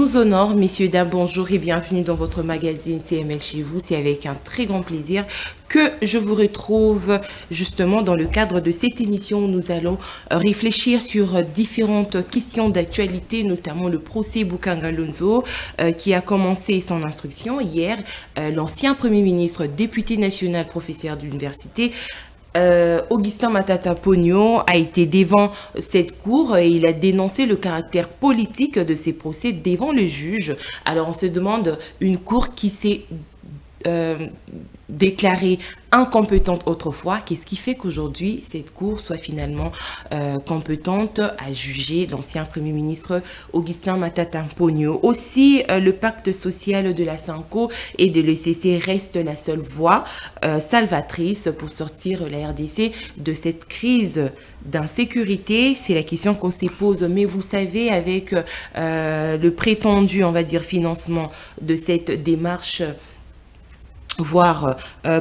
nous honore. Messieurs, dames, bonjour et bienvenue dans votre magazine CML chez vous. C'est avec un très grand plaisir que je vous retrouve justement dans le cadre de cette émission où nous allons réfléchir sur différentes questions d'actualité, notamment le procès Bukanga Lonzo qui a commencé son instruction hier. L'ancien Premier ministre, député national, professeur d'université, Augustin Matata Ponyo a été devant cette cour et il a dénoncé le caractère politique de ces procès devant le juge. Alors on se demande, une cour qui s'est déclarée incompétente autrefois, qu'est-ce qui fait qu'aujourd'hui cette cour soit finalement compétente à juger l'ancien Premier ministre Augustin Matata Ponyo? Aussi, le pacte social de la Sanco et de l'ECC reste la seule voie salvatrice pour sortir la RDC de cette crise d'insécurité. C'est la question qu'on se pose. Mais vous savez, avec le prétendu, on va dire, financement de cette démarche, voire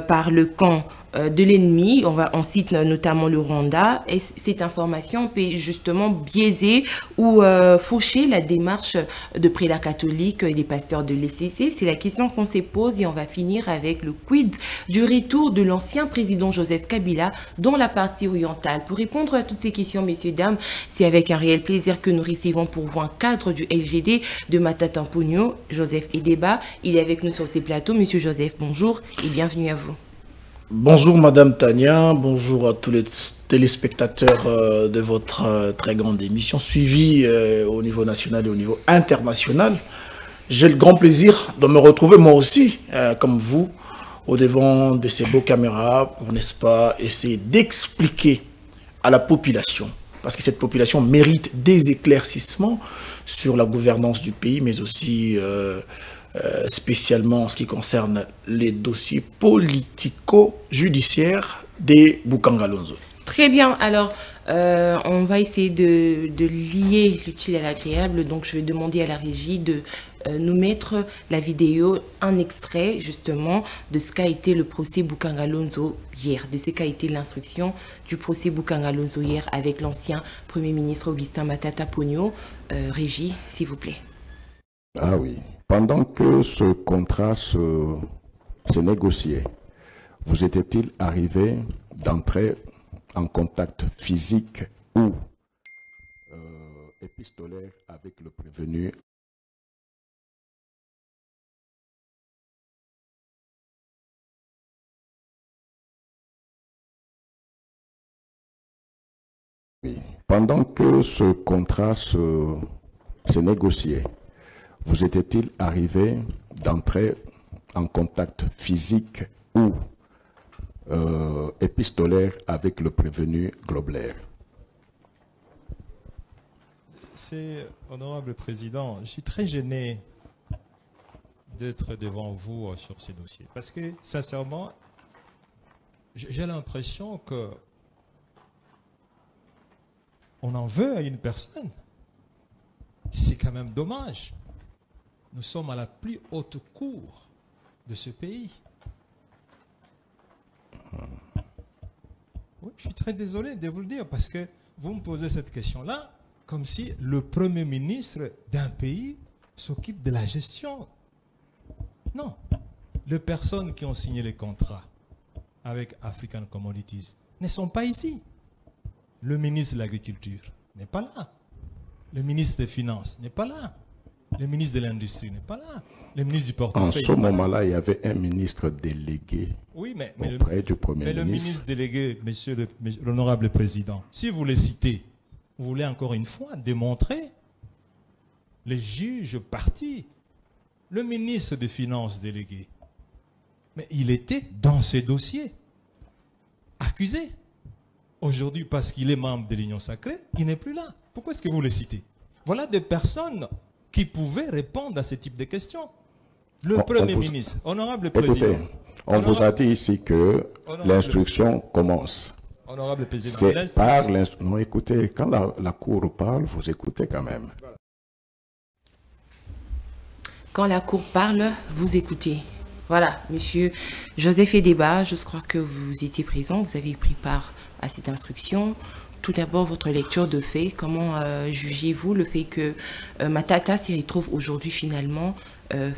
par le camp de l'ennemi, on cite notamment le Rwanda, et cette information peut justement biaiser ou faucher la démarche de prélats catholiques et des pasteurs de l'ECC. C'est la question qu'on se pose et on va finir avec le quid du retour de l'ancien président Joseph Kabila dans la partie orientale. Pour répondre à toutes ces questions, messieurs, dames, c'est avec un réel plaisir que nous recevons pour vous un cadre du LGD de Matata Ponyo, Joseph Edeba. Il est avec nous sur ces plateaux. Monsieur Joseph, bonjour et bienvenue à vous. Bonjour Madame Tania, bonjour à tous les téléspectateurs de votre très grande émission suivie au niveau national et au niveau international. J'ai le grand plaisir de me retrouver moi aussi, comme vous, au devant de ces beaux caméras pour, n'est-ce pas, essayer d'expliquer à la population, parce que cette population mérite des éclaircissements sur la gouvernance du pays, mais aussi spécialement en ce qui concerne les dossiers politico-judiciaires des Bukanga Lonzo. Très bien, alors on va essayer de lier l'utile à l'agréable. Donc je vais demander à la régie de nous mettre la vidéo, un extrait justement de ce qu'a été le procès Bukanga Lonzo hier, de ce qu'a été l'instruction du procès Bukanga Lonzo hier avec l'ancien Premier ministre Augustin Matata Ponyo. Régie, s'il vous plaît. Ah oui. Pendant que ce contrat se négociait, vous était-il arrivé d'entrer en contact physique ou épistolaire avec le prévenu? Oui. Pendant que ce contrat se négociait, vous était-il arrivé d'entrer en contact physique ou épistolaire avec le prévenu Globler? C'est, honorable président, je suis très gêné d'être devant vous sur ces dossiers. Parce que, sincèrement, j'ai l'impression que on en veut à une personne. C'est quand même dommage. Nous sommes à la plus haute cour de ce pays. Oui, je suis très désolé de vous le dire parce que vous me posez cette question-là comme si le Premier ministre d'un pays s'occupe de la gestion. Non. Les personnes qui ont signé les contrats avec African Commodities ne sont pas ici. Le ministre de l'Agriculture n'est pas là. Le ministre des Finances n'est pas là. Le ministre de l'Industrie n'est pas là. Le ministre du Portefeuille. En ce moment-là, il y avait un ministre délégué auprès du Premier ministre. Mais le ministre délégué, monsieur l'honorable président, si vous le citez, vous voulez encore une fois démontrer les juges partis, le ministre des Finances délégué. Mais il était dans ces dossiers, accusé. Aujourd'hui, parce qu'il est membre de l'Union sacrée, il n'est plus là. Pourquoi est-ce que vous le citez? Voilà des personnes qui pouvaient répondre à ce type de questions. Le Premier ministre, honorable président. Écoutez, on vous a dit ici que l'instruction commence. Honorable président. C'est par l'instruction. Non, écoutez, quand la Cour parle, vous écoutez quand même. Quand la Cour parle, vous écoutez. Voilà, monsieur Joseph Edeba, je crois que vous étiez présent, vous avez pris part à cette instruction. tout d'abord votre lecture de fait. Comment jugez-vous le fait que Matata s'y retrouve aujourd'hui finalement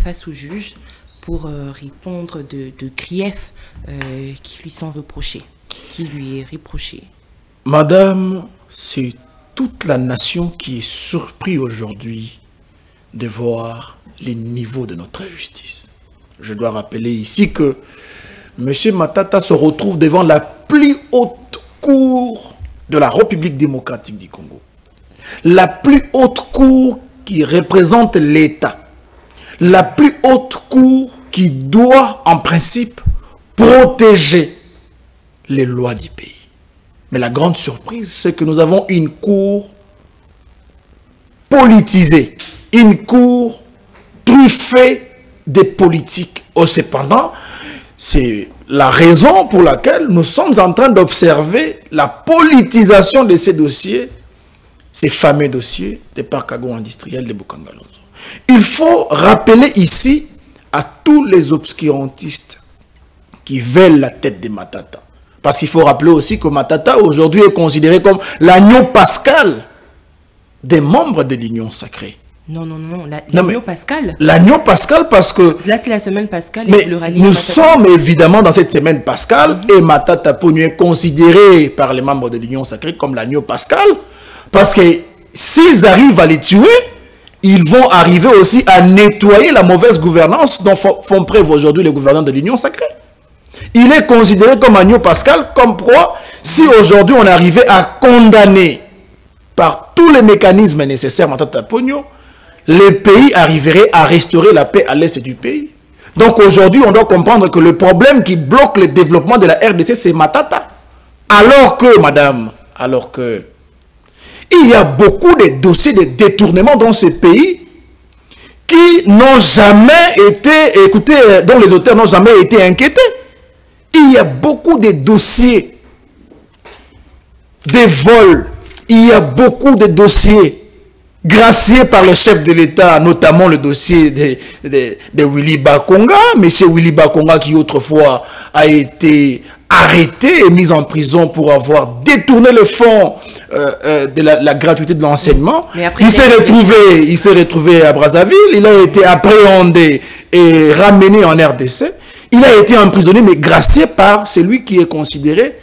face au juge pour répondre de griefs qui lui sont reprochés, qui lui est reproché? Madame, c'est toute la nation qui est surprise aujourd'hui de voir les niveaux de notre justice. Je dois rappeler ici que M. Matata se retrouve devant la plus haute cour de la République démocratique du Congo. La plus haute cour qui représente l'État. La plus haute cour qui doit, en principe, protéger les lois du pays. Mais la grande surprise, c'est que nous avons une cour politisée, une cour truffée de politiques. Cependant, c'est la raison pour laquelle nous sommes en train d'observer la politisation de ces dossiers, ces fameux dossiers des parcs agro-industriels de Bokanga-Lonzo. Il faut rappeler ici à tous les obscurantistes qui veulent la tête de Matata. Parce qu'il faut rappeler aussi que Matata aujourd'hui est considéré comme l'agneau pascal des membres de l'Union sacrée. Non, l'agneau pascal. L'agneau pascal parce que... Là, c'est la semaine pascale. Mais nous sommes évidemment dans cette semaine pascale et Matata Ponyo est considéré par les membres de l'Union sacrée comme l'agneau pascal parce que s'ils arrivent à les tuer, ils vont arriver aussi à nettoyer la mauvaise gouvernance dont font preuve aujourd'hui les gouvernants de l'Union sacrée. Il est considéré comme agneau pascal, comme quoi, si aujourd'hui on arrivait à condamner par tous les mécanismes nécessaires Matata Ponyo, les pays arriveraient à restaurer la paix à l'est du pays. Donc aujourd'hui, on doit comprendre que le problème qui bloque le développement de la RDC, c'est Matata. Alors que, madame, il y a beaucoup de dossiers de détournement dans ce pays qui n'ont jamais été écoutés, dont les auteurs n'ont jamais été inquiétés. Il y a beaucoup de dossiers de vols, il y a beaucoup de dossiers graciés par le chef de l'État, notamment le dossier de Willy Bakonga, M. Willy Bakonga qui autrefois a été arrêté et mis en prison pour avoir détourné le fonds de la gratuité de l'enseignement. Il s'est retrouvé à Brazzaville, il a été appréhendé et ramené en RDC. Il a été emprisonné, mais gracié par celui qui est considéré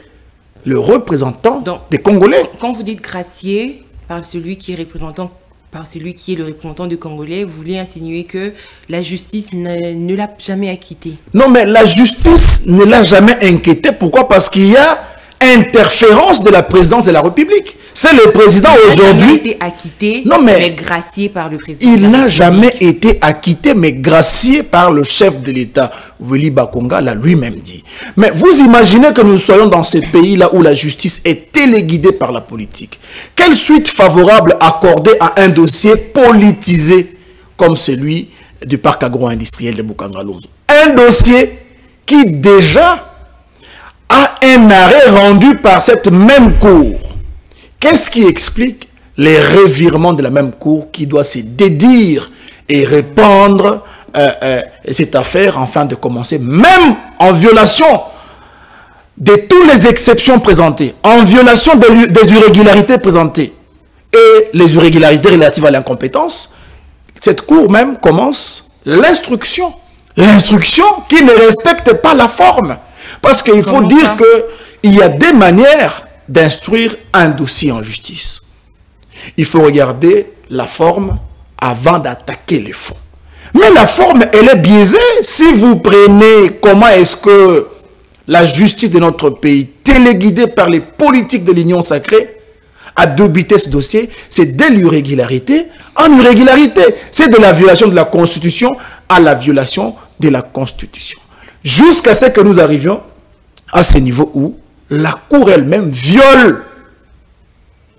le représentant des Congolais. Quand vous dites gracié par celui qui est représentant, le représentant du Congolais, vous voulez insinuer que la justice ne l'a jamais acquitté? Non, mais la justice ne l'a jamais inquiété. Pourquoi? Parce qu'il y a interférence de la présidence de la République. C'est le président aujourd'hui. Il n'a jamais été acquitté, mais gracié par le président. Il n'a jamais été acquitté, mais gracié par le chef de l'État. Willy Bakonga l'a lui-même dit. Mais vous imaginez que nous soyons dans ce pays-là où la justice est téléguidée par la politique. Quelle suite favorable accorder à un dossier politisé comme celui du parc agro-industriel de Bokanga-Lonzo? Un dossier qui déjà a un arrêt rendu par cette même cour. Qu'est-ce qui explique les revirements de la même cour qui doit se dédire et répandre cette affaire afin de commencer, même en violation de toutes les exceptions présentées, en violation des irrégularités présentées et les irrégularités relatives à l'incompétence, cette cour même commence l'instruction. L'instruction qui ne respecte pas la forme. Parce qu'il faut dire qu'il y a des manières d'instruire un dossier en justice. Il faut regarder la forme avant d'attaquer les fonds. Mais la forme, elle est biaisée. Si vous prenez comment est-ce que la justice de notre pays, téléguidée par les politiques de l'Union sacrée, a débité ce dossier, c'est de l'irrégularité en irrégularité. C'est de la violation de la Constitution à la violation de la Constitution. Jusqu'à ce que nous arrivions à ce niveau où la Cour elle-même viole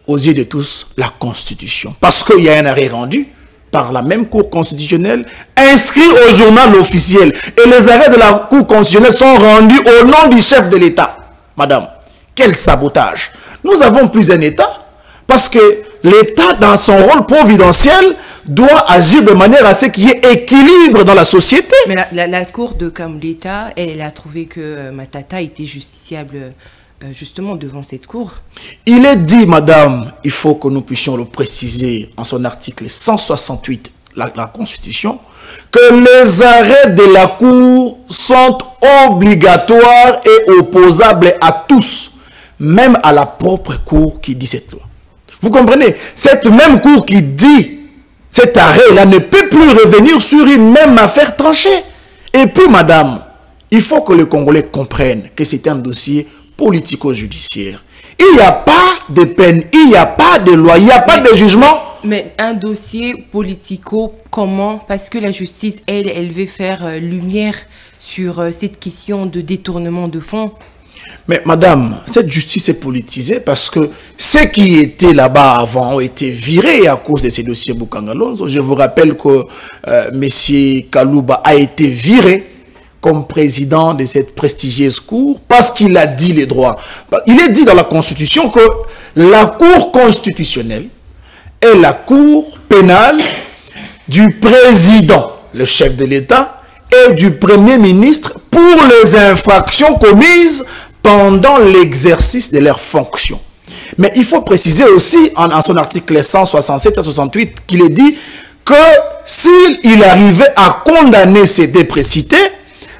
aux yeux de tous la Constitution. Parce qu'il y a un arrêt rendu par la même Cour constitutionnelle, inscrit au journal officiel. Et les arrêts de la Cour constitutionnelle sont rendus au nom du chef de l'État. Madame, quel sabotage! Nous avons plus un État parce que l'État, dans son rôle providentiel, doit agir de manière à ce qu'il y ait équilibre dans la société. Mais la Cour de comme l'État, elle a trouvé que Matata était justiciable justement devant cette cour? Il est dit, madame, il faut que nous puissions le préciser en son article 168 la Constitution, que les arrêts de la cour sont obligatoires et opposables à tous, même à la propre cour qui dit cette loi. Vous comprenez? Cette même cour qui dit cet arrêt-là ne peut plus revenir sur une même affaire tranchée. Et puis, madame, il faut que les Congolais comprennent que c'est un dossier politico-judiciaire. Il n'y a pas de peine, il n'y a pas de loi, il n'y a pas de jugement. Mais un dossier politico, comment? Parce que la justice, elle veut faire lumière sur cette question de détournement de fonds. Mais madame, cette justice est politisée parce que ceux qui étaient là-bas avant ont été virés à cause de ces dossiers Boukangalonzo. Je vous rappelle que M. Kalouba a été viré comme président de cette prestigieuse cour parce qu'il a dit les droits. Il est dit dans la Constitution que la Cour constitutionnelle est la cour pénale du président, le chef de l'État, et du Premier ministre pour les infractions commises pendant l'exercice de leurs fonctions. Mais il faut préciser aussi, en son article 167-168, qu'il est dit que s'il arrivait à condamner ces déprécités,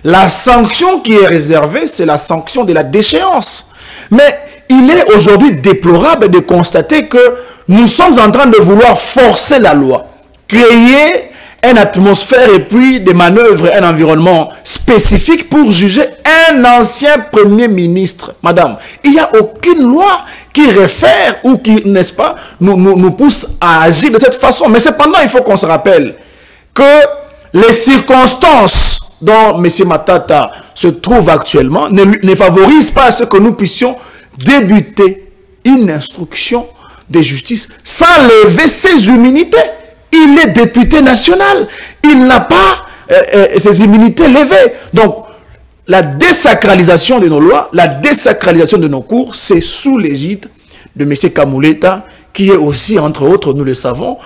la sanction qui est réservée, c'est la sanction de la déchéance. Mais il est aujourd'hui déplorable de constater que nous sommes en train de vouloir forcer la loi, créer une atmosphère et puis des manœuvres, un environnement spécifique pour juger un ancien Premier ministre. Madame, il n'y a aucune loi qui réfère ou qui, n'est-ce pas, nous pousse à agir de cette façon. Mais cependant, il faut qu'on se rappelle que les circonstances dont M. Matata se trouve actuellement ne favorisent pas à ce que nous puissions débuter une instruction de justice sans lever ses immunités. Il est député national. Il n'a pas ses immunités levées. Donc, la désacralisation de nos lois, la désacralisation de nos cours, c'est sous l'égide de M. Kamouleta, qui est aussi, entre autres, nous le savons,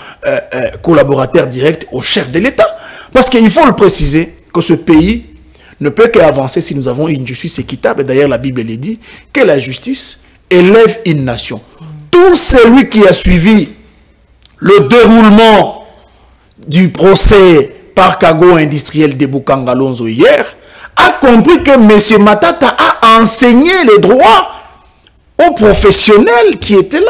collaborateur direct au chef de l'État. Parce qu'il faut le préciser, que ce pays ne peut qu'avancer si nous avons une justice équitable. D'ailleurs, la Bible le dit, que la justice élève une nation. Tout celui qui a suivi le déroulement du procès par Kago industriel de Boukangalonzo hier, a compris que M. Matata a enseigné les droits aux professionnels qui étaient là.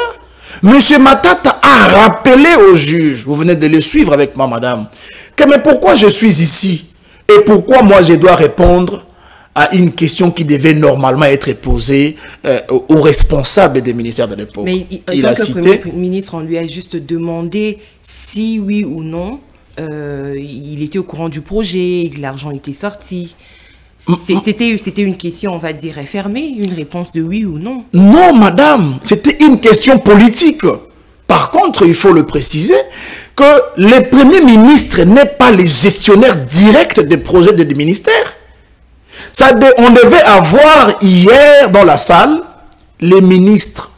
M. Matata a rappelé aux juges, vous venez de le suivre avec moi, madame, que mais pourquoi je suis ici et pourquoi moi je dois répondre à une question qui devait normalement être posée aux responsables des ministères de l'époque. Mais il a cité... Le Premier ministre, on lui a juste demandé si oui ou non il était au courant du projet, que l'argent était sorti. C'était une question, on va dire, fermée, une réponse de oui ou non. Non, madame, c'était une question politique. Par contre, il faut le préciser, que le Premier ministre n'est pas le gestionnaire direct des projets des ministères. On devait avoir hier dans la salle les ministres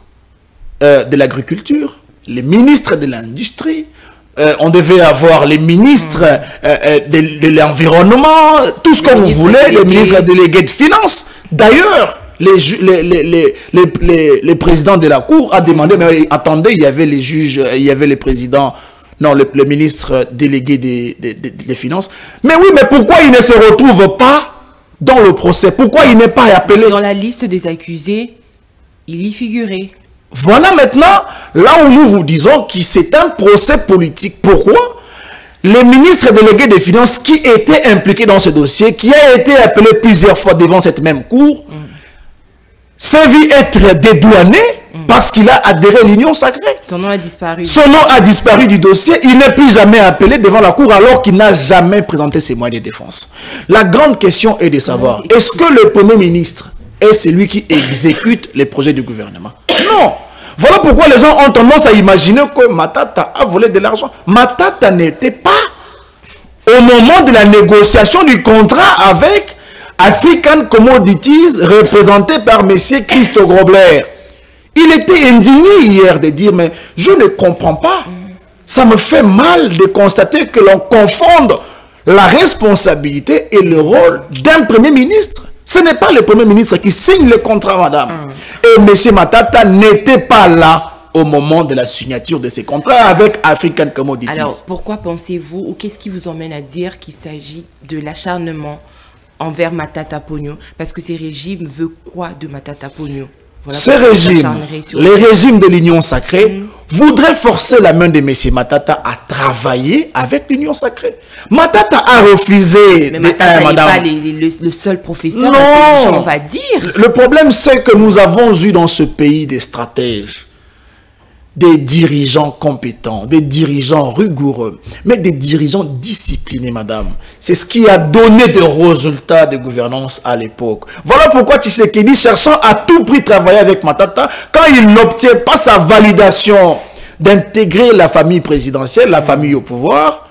de l'agriculture, les ministres de l'industrie, on devait avoir les ministres de l'environnement, tout ce que vous voulez, les ministres délégués de finances. D'ailleurs, les présidents de la Cour a demandé, mais attendez, il y avait les juges, il y avait les présidents, non, le ministre délégué des finances. Mais oui, mais pourquoi il ne se retrouve pas dans le procès? Pourquoi il n'est pas appelé? Dans la liste des accusés, il y figurait. Voilà maintenant, là où nous vous disons que c'est un procès politique. Pourquoi? Les ministres délégués des Finances qui étaient impliqués dans ce dossier, qui a été appelé plusieurs fois devant cette même cour, s'est vu être dédouané parce qu'il a adhéré à l'Union sacrée. Son nom a disparu. Son nom a disparu du dossier. Il n'est plus jamais appelé devant la cour alors qu'il n'a jamais présenté ses moyens de défense. La grande question est de savoir, est-ce que le Premier ministre est celui qui exécute les projets du gouvernement? Non. Voilà pourquoi les gens ont tendance à imaginer que Matata a volé de l'argent. Matata n'était pas au moment de la négociation du contrat avec African Commodities représenté par M. Christo Grobler. Il était indigné hier de dire, mais je ne comprends pas. Ça me fait mal de constater que l'on confonde la responsabilité et le rôle d'un Premier ministre. Ce n'est pas le Premier ministre qui signe le contrat, madame. Et M. Matata n'était pas là au moment de la signature de ces contrats avec African Commodities. Alors, pourquoi pensez-vous, ou qu'est-ce qui vous emmène à dire qu'il s'agit de l'acharnement envers Matata Ponyo? Parce que ces régimes veulent quoi de Matata Ponyo? Voilà, ces régimes, les régimes de l'Union sacrée, voudraient forcer la main de M. Matata à travailler avec l'Union sacrée. Matata a refusé. Mais Matata n'est pas le seul professeur, non, on va dire. Le problème, c'est que nous avons eu dans ce pays des stratèges, des dirigeants compétents, des dirigeants rigoureux, mais des dirigeants disciplinés, madame. C'est ce qui a donné des résultats de gouvernance à l'époque. Voilà pourquoi Tshisekedi, cherchant à tout prix travailler avec Matata, quand il n'obtient pas sa validation d'intégrer la famille présidentielle, la famille au pouvoir,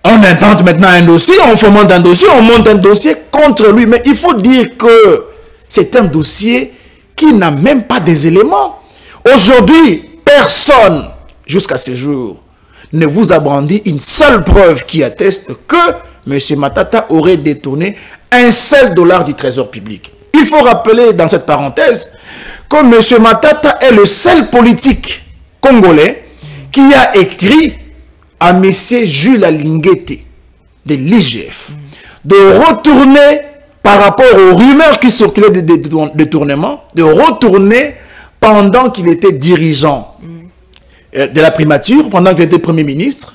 on intente maintenant un dossier, on fomente un dossier, on monte un dossier contre lui. Mais il faut dire que c'est un dossier qui n'a même pas des éléments. Aujourd'hui, personne, jusqu'à ce jour, ne vous a brandi une seule preuve qui atteste que M. Matata aurait détourné un seul dollar du trésor public. Il faut rappeler dans cette parenthèse que M. Matata est le seul politique congolais qui a écrit à M. Jules Alinguete de l'IGF de retourner par rapport aux rumeurs qui circulaient de détournement, de retourner pendant qu'il était dirigeant de la primature, pendant qu'il était Premier ministre,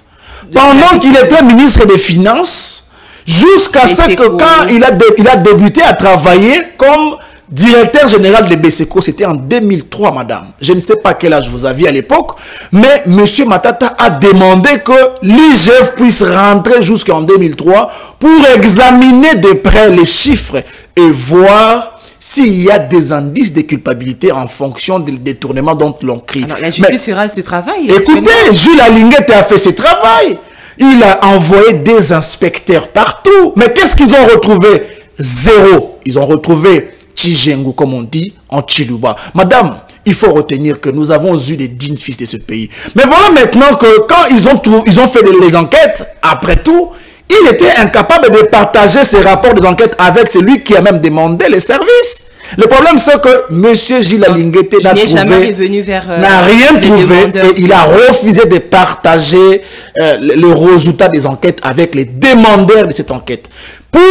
pendant qu'il était ministre des Finances, jusqu'à ce que quand il a débuté à travailler comme directeur général de BSECO, c'était en 2003, madame. Je ne sais pas quel âge vous aviez à l'époque, mais M. Matata a demandé que l'IGF puisse rentrer jusqu'en 2003 pour examiner de près les chiffres et voir s'il y a des indices de culpabilité en fonction du détournement dont l'on crie. Alors, la justice fera ce travail. Écoutez, Jules Alinguete a fait ce travail. Il a envoyé des inspecteurs partout. Mais qu'est-ce qu'ils ont retrouvé? Zéro. Ils ont retrouvé Tchijengu, comme on dit, en Chiluba. Madame, il faut retenir que nous avons eu des dignes fils de ce pays. Mais voilà maintenant que quand ils ont fait les enquêtes, après tout, il était incapable de partager ses rapports des enquêtes avec celui qui a même demandé les services. Le problème, c'est que M. Gilles Alinguete n'a rien trouvé et il a refusé de partager le résultat des enquêtes avec les demandeurs de cette enquête. Pour,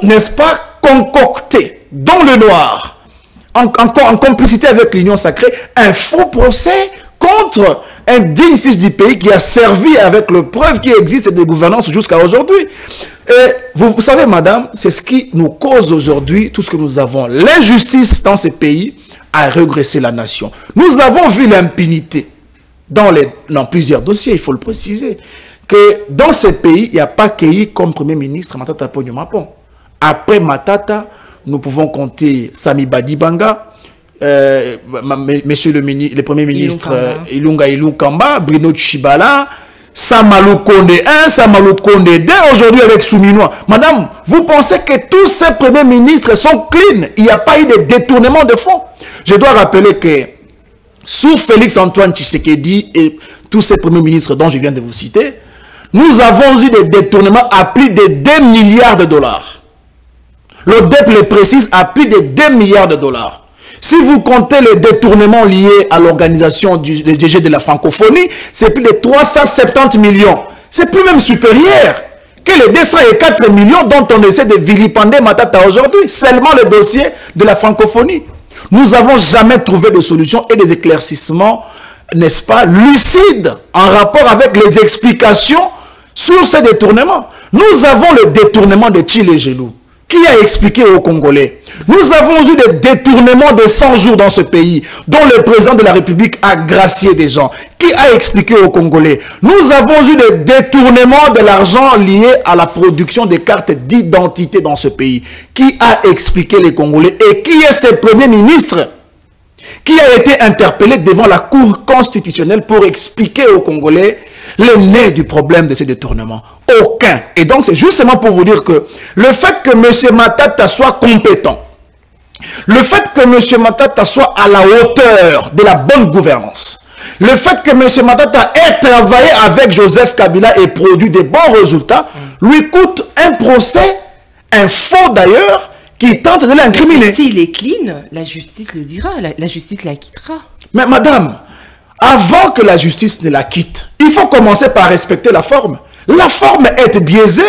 n'est-ce pas, concocter dans le noir, en complicité avec l'Union sacrée, un faux procès contre un digne fils du pays qui a servi avec le preuve qui existe de gouvernance jusqu'à aujourd'hui. Et vous savez, madame, c'est ce qui nous cause aujourd'hui tout ce que nous avons. L'injustice dans ces pays a régressé la nation. Nous avons vu l'impunité dans plusieurs dossiers, il faut le préciser, que dans ces pays, il n'y a pas Kei comme Premier ministre Matata Ponyo Mapon. Après Matata, nous pouvons compter Sami Badibanga, monsieur le Premier ministre Ilunga Kamba, Bruno Tshibala, Samalou Konde 1, Samalou Konde 2, aujourd'hui avec Souminois. Madame, vous pensez que tous ces premiers ministres sont clean? Il n'y a pas eu de détournement de fonds. Je dois rappeler que sous Félix-Antoine Tshisekedi et tous ces premiers ministres dont je viens de vous citer, nous avons eu des détournements à plus de 2 milliards de dollars. Le DEP le précise à plus de 2 milliards de dollars. Si vous comptez les détournements liés à l'organisation du DG de la francophonie, c'est plus de 370 millions. C'est plus même supérieur que les 204 millions dont on essaie de vilipender Matata aujourd'hui. Seulement le dossier de la francophonie. Nous n'avons jamais trouvé de solution et des éclaircissements, n'est-ce pas, lucides en rapport avec les explications sur ces détournements. Nous avons le détournement de Tchilé Gelou. Qui a expliqué aux Congolais? Nous avons eu des détournements de 100 jours dans ce pays, dont le président de la République a gracié des gens. Qui a expliqué aux Congolais? Nous avons eu des détournements de l'argent lié à la production des cartes d'identité dans ce pays. Qui a expliqué les Congolais? Et qui est ce Premier ministre qui a été interpellé devant la Cour constitutionnelle pour expliquer aux Congolais le nez du problème de ces détournements? Aucun. Et donc, c'est justement pour vous dire que le fait que M. Matata soit compétent, le fait que M. Matata soit à la hauteur de la bonne gouvernance, le fait que M. Matata ait travaillé avec Joseph Kabila et produit des bons résultats, lui coûte un procès, un faux d'ailleurs, qui tente de l'incriminer. S'il est clean, la justice le dira, la justice la quittera. Mais madame, avant que la justice ne la quitte, il faut commencer par respecter la forme. La forme est biaisée,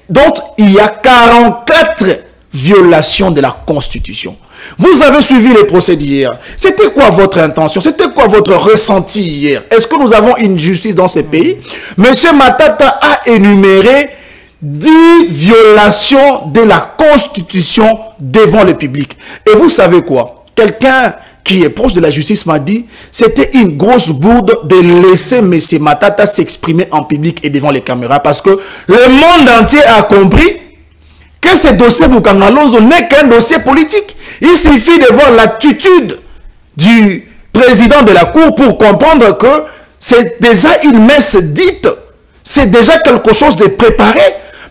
donc il y a 44 violations de la Constitution. Vous avez suivi les procès d'hier. C'était quoi votre intention? C'était quoi votre ressenti hier? Est-ce que nous avons une justice dans ces pays? Monsieur Matata a énuméré 10 violations de la Constitution devant le public. Et vous savez quoi? Quelqu'un qui est proche de la justice m'a dit c'était une grosse bourde de laisser M. Matata s'exprimer en public et devant les caméras parce que le monde entier a compris que ce dossier Bokanga Lonzo n'est qu'un dossier politique. Il suffit de voir l'attitude du président de la Cour pour comprendre que c'est déjà une messe dite, c'est déjà quelque chose de préparé.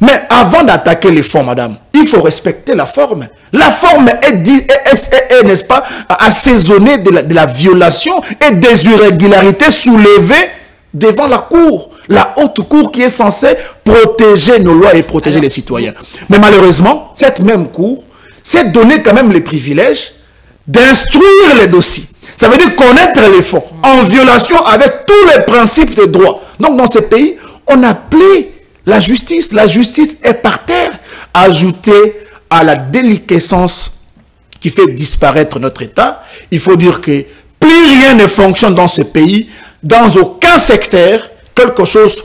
Mais avant d'attaquer les fonds, madame, il faut respecter la forme. La forme est n'est-ce pas, assaisonnée de la violation et des irrégularités soulevées devant la Cour. La haute Cour qui est censée protéger nos lois et protéger les citoyens. Mais malheureusement, cette même Cour s'est donné quand même le privilège d'instruire les dossiers. Ça veut dire connaître les fonds en violation avec tous les principes de droit. Donc dans ce pays, on a appelé la justice est par terre, ajoutée à la déliquescence qui fait disparaître notre État. Il faut dire que plus rien ne fonctionne dans ce pays, dans aucun secteur, quelque chose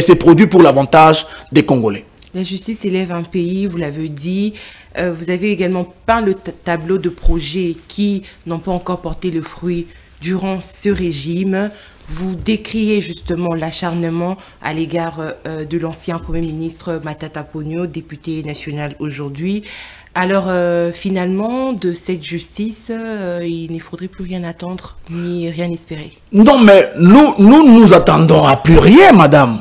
s'est produit pour l'avantage des Congolais. La justice élève un pays, vous l'avez dit. Vous avez également peint le tableau de projets qui n'ont pas encore porté le fruit durant ce régime. Vous décriez justement l'acharnement à l'égard de l'ancien Premier ministre Matata Ponyo, député national aujourd'hui. Alors finalement, de cette justice, il ne faudrait plus rien attendre ni rien espérer. Non, mais nous attendons à plus rien, madame.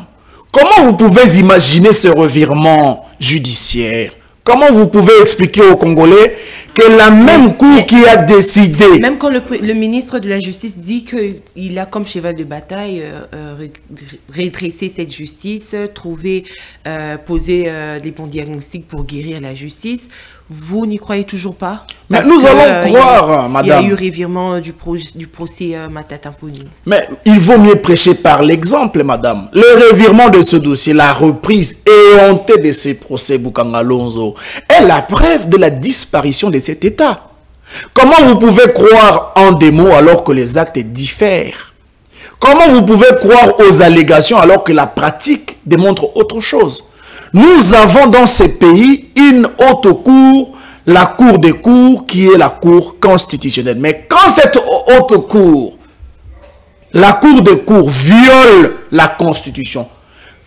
Comment vous pouvez imaginer ce revirement judiciaire? Comment vous pouvez expliquer aux Congolais que la même Cour qui a décidé... Même quand le ministre de la Justice dit qu'il a comme cheval de bataille redressé cette justice, poser les bons diagnostics pour guérir la justice, vous n'y croyez toujours pas? Mais nous allons croire, madame. Il y a eu revirement du procès Matata Ponyo. Mais il vaut mieux prêcher par l'exemple, madame. Le revirement de ce dossier, la reprise éhontée de ces procès Bokanga Lonzo est la preuve de la disparition de cet État. Comment vous pouvez croire en des mots alors que les actes diffèrent? Comment vous pouvez croire aux allégations alors que la pratique démontre autre chose? Nous avons dans ces pays une haute cour, la cour des cours, qui est la cour constitutionnelle. Mais quand cette haute cour, la cour des cours, viole la constitution,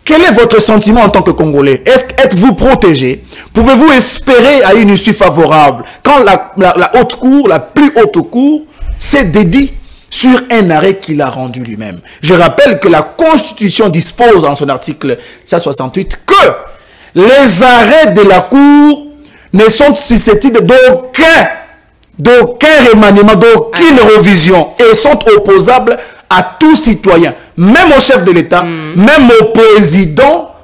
quel est votre sentiment en tant que Congolais? Êtes-vous protégé? Pouvez-vous espérer à une issue favorable quand la haute cour, la plus haute cour, s'est dédiée sur un arrêt qu'il a rendu lui-même? Je rappelle que la Constitution dispose en son article 168 que les arrêts de la Cour ne sont susceptibles d'aucun remaniement, d'aucune révision et sont opposables à tout citoyen, même au chef de l'État, même au président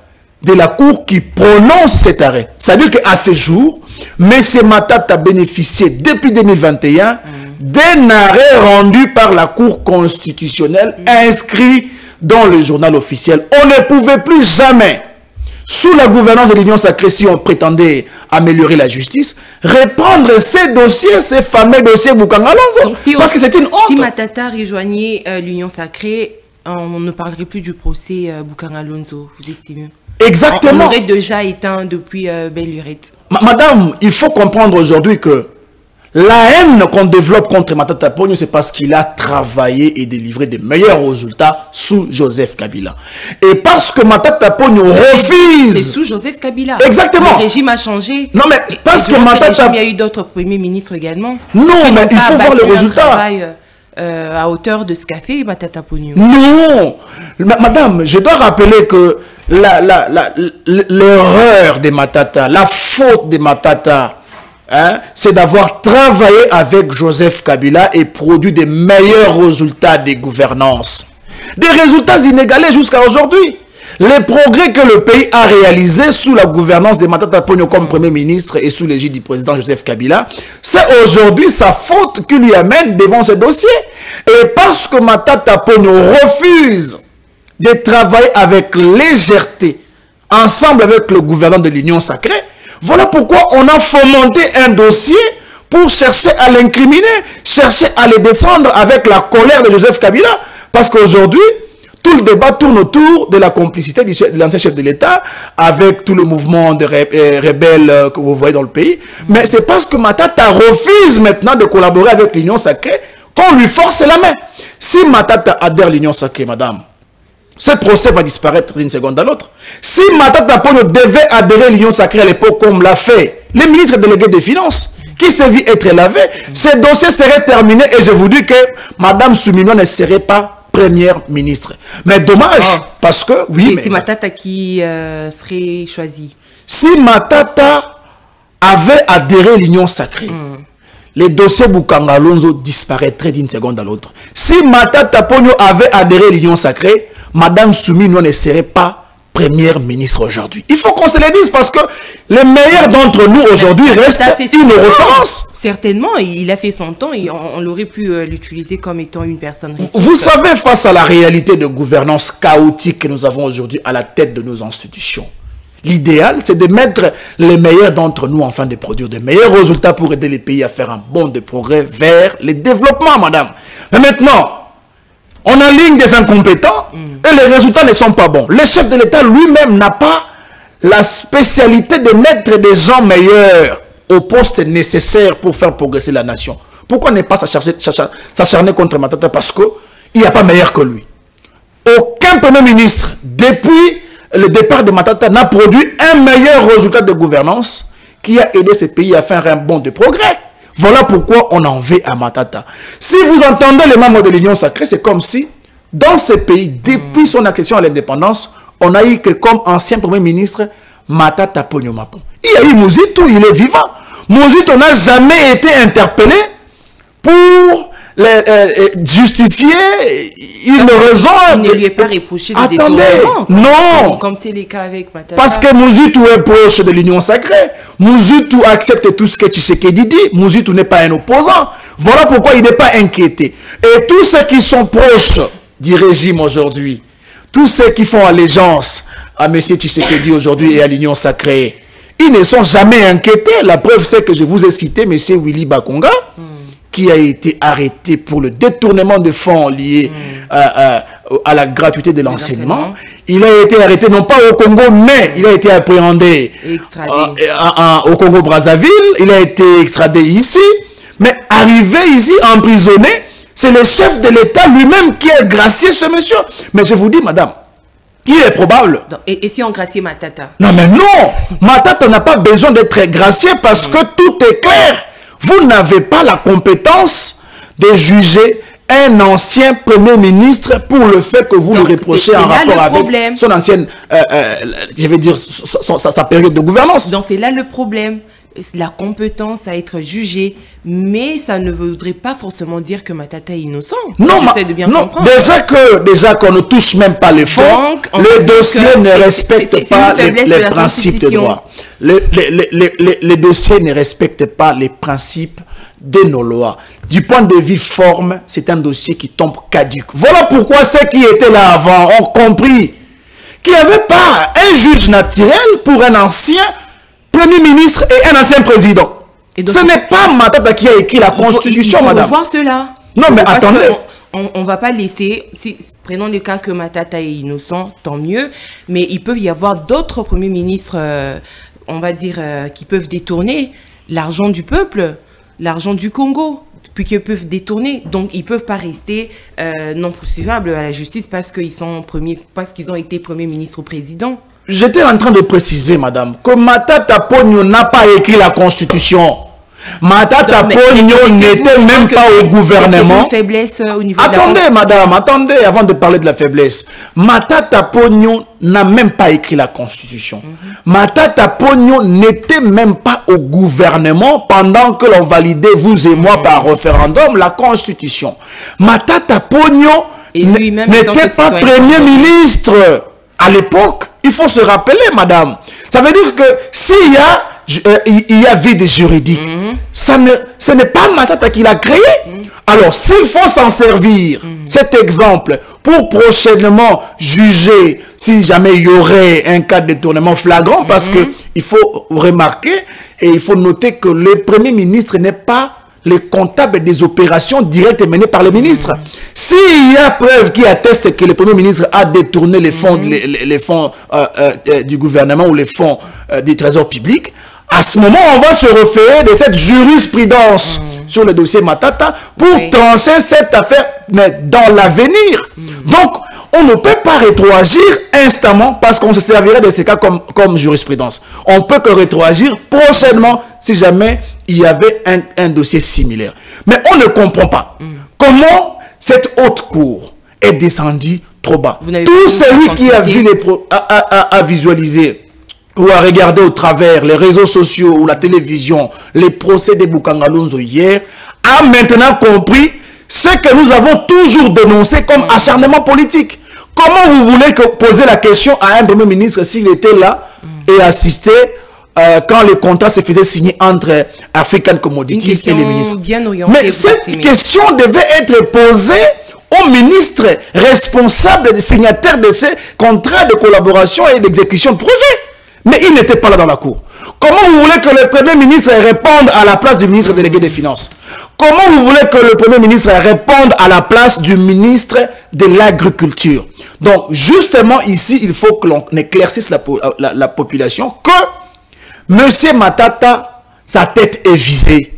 de la Cour qui prononce cet arrêt. C'est-à-dire qu'à ce jour, M. Matata a bénéficié depuis 2021 d'un arrêt rendu par la Cour constitutionnelle inscrit dans le journal officiel. On ne pouvait plus jamais, sous la gouvernance de l'Union sacrée, si on prétendait améliorer la justice, reprendre ces dossiers, ces fameux dossiers Bokanga Lonzo. Parce que c'est une honte. Si Matata rejoignait l'Union sacrée, on ne parlerait plus du procès Bokanga Lonzo, vous estimez? Exactement. On aurait déjà éteint depuis belle lurette. Madame, il faut comprendre aujourd'hui que la haine qu'on développe contre Matata Ponyo, c'est parce qu'il a travaillé et délivré de meilleurs résultats sous Joseph Kabila. Et parce que Matata Ponyo refuse... C'est sous Joseph Kabila. Exactement. Le régime a changé. Non, mais parce que Matata... Il y a eu d'autres premiers ministres également. Non, mais il faut voir le résultat. À hauteur de ce qu'a fait Matata Ponyo. Non. Madame, je dois rappeler que l'erreur de Matata, la faute de Matata, c'est d'avoir travaillé avec Joseph Kabila et produit des meilleurs résultats de gouvernance. Des résultats inégalés jusqu'à aujourd'hui. les progrès que le pays a réalisés sous la gouvernance de Matata Ponyo comme Premier ministre et sous l'égide du président Joseph Kabila, c'est aujourd'hui sa faute qui lui amène devant ce dossier. Et parce que Matata Ponyo refuse de travailler avec légèreté, ensemble avec le gouverneur de l'Union Sacrée, voilà pourquoi on a fomenté un dossier pour chercher à l'incriminer, chercher à le descendre avec la colère de Joseph Kabila. Parce qu'aujourd'hui, tout le débat tourne autour de la complicité de l'ancien chef de l'État avec tout le mouvement de rebelles que vous voyez dans le pays. Mais c'est parce que Matata refuse maintenant de collaborer avec l'Union Sacrée qu'on lui force la main. Si Matata adhère à l'Union Sacrée, madame, ce procès va disparaître d'une seconde à l'autre. Si Matata Ponyo devait adhérer à l'Union Sacrée à l'époque comme l'a fait le ministre délégué des Finances, qui s'est vu être lavé, ce dossier serait terminé et je vous dis que Madame Soumino ne serait pas première ministre. Mais dommage, parce que... oui, c'est Matata qui serait choisi. Si Matata avait adhéré à l'Union Sacrée, les dossiers Bukanga Lonzo disparaîtraient d'une seconde à l'autre. Si Matata Ponyo avait adhéré à l'Union Sacrée, Madame Soumino ne serait pas première ministre aujourd'hui. Il faut qu'on se le dise parce que les meilleurs d'entre nous aujourd'hui restent une référence. Certainement, il a fait son temps et on aurait pu l'utiliser comme étant une personne. Vous savez, face à la réalité de gouvernance chaotique que nous avons aujourd'hui à la tête de nos institutions, l'idéal, c'est de mettre les meilleurs d'entre nous afin de produire de meilleurs résultats pour aider les pays à faire un bond de progrès vers le développement, madame. Mais maintenant, on aligne des incompétents et les résultats ne sont pas bons. Le chef de l'État lui-même n'a pas la spécialité de mettre des gens meilleurs au poste nécessaire pour faire progresser la nation. Pourquoi ne pas s'acharner contre Matata? Parce qu'il n'y a pas meilleur que lui. Aucun Premier ministre, depuis le départ de Matata, n'a produit un meilleur résultat de gouvernance qui a aidé ce pays à faire un bond de progrès. Voilà pourquoi on en veut à Matata. Si vous entendez les membres de l'Union Sacrée, c'est comme si, dans ce pays, depuis son accession à l'indépendance, on a eu que comme ancien Premier ministre, Matata Ponyo Mapon. Il y a eu Mouzitou, il est vivant. Mouzitou n'a jamais été interpellé pour justifier une raison. Il ne lui est pas reproché de détournement. Non. Comme c'est le cas avec Matata. Parce que Mouzitou est proche de l'Union Sacrée. Mouzitou accepte tout ce que Tshisekedi dit. Mouzitou n'est pas un opposant. Voilà pourquoi il n'est pas inquiété. Et tous ceux qui sont proches du régime aujourd'hui, tous ceux qui font allégeance à M. Tshisekedi aujourd'hui et à l'Union Sacrée, ils ne sont jamais inquiétés. La preuve, c'est que je vous ai cité M. Willy Bakonga, qui a été arrêté pour le détournement de fonds liés à la gratuité de l'enseignement. Il a été arrêté non pas au Congo, mais il a été appréhendé au Congo-Brazzaville. Il a été extradé ici. Mais arrivé ici, emprisonné, c'est le chef de l'État lui-même qui a gracié ce monsieur. Mais je vous dis, madame, il est probable. Et si on graciait Matata? Non, mais non. Matata n'a pas besoin d'être gracié parce que tout est clair. Vous n'avez pas la compétence de juger un ancien Premier ministre pour le fait que vous le reprochez en rapport avec son ancienne, je vais dire, sa période de gouvernance. Donc c'est là le problème. La compétence à être jugée, mais ça ne voudrait pas forcément dire que Matata est innocent. Non, déjà qu'on ne touche même pas les fonds, le dossier ne respecte pas les principes de droit. Les dossiers ne respectent pas les principes de nos lois. Du point de vue forme, c'est un dossier qui tombe caduc. Voilà pourquoi ceux qui étaient là avant ont compris qu'il n'y avait pas un juge naturel pour un ancien Premier ministre et un ancien président. Donc, ce n'est pas Matata qui a écrit la Constitution, madame. Il faut voir cela. Non, mais attendez. On ne va pas laisser, prenons le cas que Matata est innocent, tant mieux, mais il peut y avoir d'autres premiers ministres, on va dire, qui peuvent détourner l'argent du peuple, l'argent du Congo, puis qu'ils peuvent détourner. Donc, ils ne peuvent pas rester non poursuivables à la justice parce qu'ils ont été premiers ministres ou présidents. J'étais en train de préciser, madame, que Matata Ponyo n'a pas écrit la Constitution. Matata Ponyo n'était même pas au gouvernement. Une faiblesse au niveau attendez, madame, attendez, avant de parler de la faiblesse. Matata Ponyo n'a même pas écrit la Constitution. Matata Ponyo n'était même pas au gouvernement pendant que l'on validait, vous et moi, par référendum, la Constitution. Matata Ponyo n'était pas Premier ministre. À l'époque, il faut se rappeler, madame. Ça veut dire que s'il y a vide juridique, ce n'est pas Matata qui l'a créé. Alors, s'il faut s'en servir, cet exemple, pour prochainement juger si jamais il y aurait un cas de détournement flagrant, parce que il faut remarquer et il faut noter que le Premier ministre n'est pas le comptable des opérations directes menées par le ministre. S'il y a preuve qui atteste que le Premier ministre a détourné les fonds, les fonds du gouvernement ou les fonds du trésor public, à ce moment, on va se référer de cette jurisprudence sur le dossier Matata pour trancher cette affaire, mais dans l'avenir. Donc, on ne peut pas rétroagir instamment parce qu'on se servirait de ces cas comme jurisprudence. On peut que rétroagir prochainement si jamais il y avait un dossier similaire. Mais on ne comprend pas comment cette haute cour est descendue trop bas. Tout celui qui a vu à visualiser ou à regarder au travers les réseaux sociaux ou la télévision, les procès de Bukangalonzo hier, a maintenant compris ce que nous avons toujours dénoncé comme acharnement politique. Comment vous voulez poser la question à un Premier ministre s'il était là et assistait quand le contrat se faisait signer entre African Commodities et les ministres? Mais cette question devait être posée au ministre responsable des signataires de ces contrats de collaboration et d'exécution de projet. Mais il n'était pas là dans la cour. Comment vous voulez que le Premier ministre réponde à la place du ministre délégué des Finances? Comment vous voulez que le Premier ministre réponde à la place du ministre de l'Agriculture? Donc, justement, ici, il faut que l'on éclaircisse la population que M. Matata, sa tête est visée.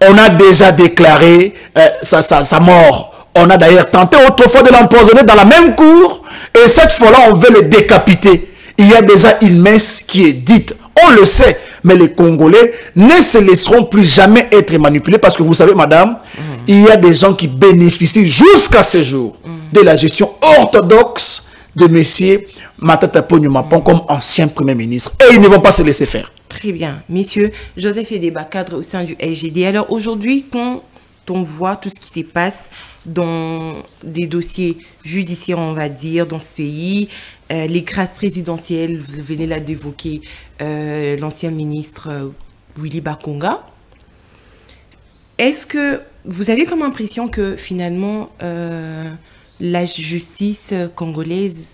On a déjà déclaré sa mort. On a d'ailleurs tenté autrefois de l'empoisonner dans la même cour. Et cette fois-là, on veut le décapiter. Il y a déjà une messe qui est dite. On le sait. Mais les Congolais ne se laisseront plus jamais être manipulés. Parce que vous savez, madame, il y a des gens qui bénéficient jusqu'à ce jour de la gestion orthodoxe de M. Matata Ponyo Mapon comme ancien Premier ministre. Et ils ne vont pas se laisser faire. Très bien. Monsieur Joseph Edeba, cadre au sein du SGD. Alors aujourd'hui, quand on voit tout ce qui se passe dans des dossiers judiciaires, on va dire, dans ce pays, les grâces présidentielles, vous venez là d'évoquer l'ancien ministre Willy Bakonga. Est-ce que vous avez comme impression que finalement la justice congolaise,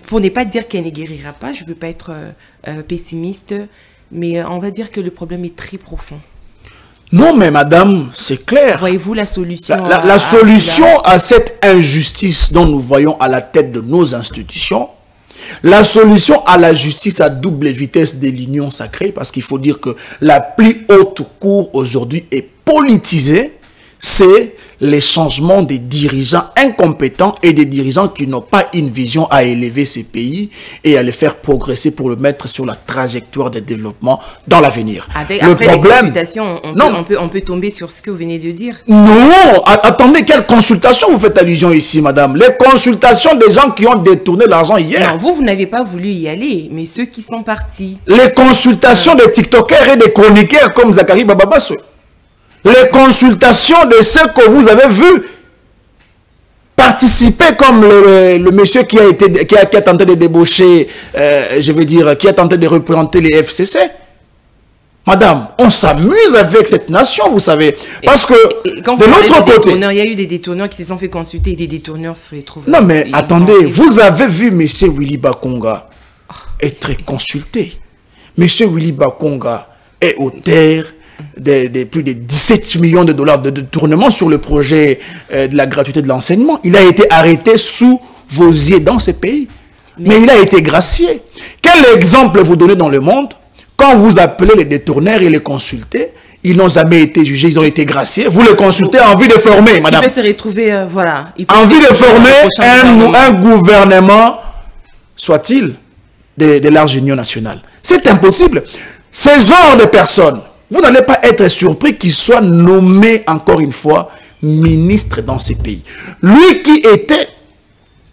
pour ne pas dire qu'elle ne guérira pas, je ne veux pas être pessimiste, mais on va dire que le problème est très profond. Non, mais madame, c'est clair. Voyez-vous la solution la solution à cette injustice dont nous voyons à la tête de nos institutions, la solution à la justice à double vitesse de l'union sacrée, parce qu'il faut dire que la plus haute cour aujourd'hui est politisée, c'est les changements des dirigeants incompétents et des dirigeants qui n'ont pas une vision à élever ces pays et à les faire progresser pour le mettre sur la trajectoire de développement dans l'avenir. Le problème, on peut tomber sur ce que vous venez de dire. Non, attendez, quelle consultation vous faites allusion ici, madame? Les consultations des gens qui ont détourné l'argent hier. Non, vous n'avez pas voulu y aller, mais ceux qui sont partis. Les consultations des TikTokers et des chroniqueurs comme Zachary Bababasso. Les consultations de ceux que vous avez vus participer comme le monsieur qui a tenté de débaucher, je veux dire, qui a tenté de représenter les FCC. Madame, on s'amuse avec cette nation, vous savez. Parce que, de l'autre côté... Il y a eu des détourneurs qui se sont fait consulter et des détourneurs se retrouvent... Non mais attendez, vous avez vu M. Willy Bakonga être consulté. M. Willy Bakonga est auteur de plus de 17 millions de dollars de détournement sur le projet de la gratuité de l'enseignement. Il a été arrêté sous vos yeux dans ce pays. Mais il a été gracié. Quel exemple vous donnez dans le monde? Quand vous appelez les détourneurs et les consultez, ils n'ont jamais été jugés, ils ont été graciés. Vous les consultez en vue de former, madame. Il peut se retrouver, voilà. En vue de former un gouvernement, soit-il, de large union nationale. C'est impossible. Ce genre de personnes, vous n'allez pas être surpris qu'il soit nommé, encore une fois, ministre dans ces pays. Lui qui était,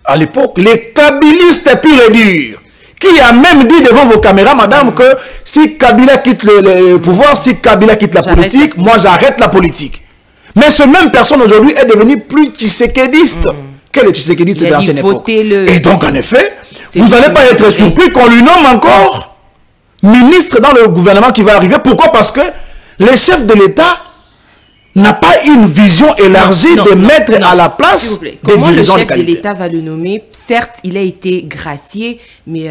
à l'époque, les kabylistes pur et dur, qui a même dit devant vos caméras, madame, que si Kabila quitte le pouvoir, si Kabila quitte la politique, moi j'arrête la politique. Mais cette même personne aujourd'hui est devenue plus tshisekédiste Quel est Tshisekedi de l'ancienne époque? Et donc, en effet, vous n'allez pas être surpris qu'on lui nomme encore ministre dans le gouvernement qui va arriver. Pourquoi? Parce que les chefs de l'État n'a pas une vision élargie de mettre à la place des dirigeants de qualité. Comment le chef de l'État va le nommer? Certes, il a été gracié, mais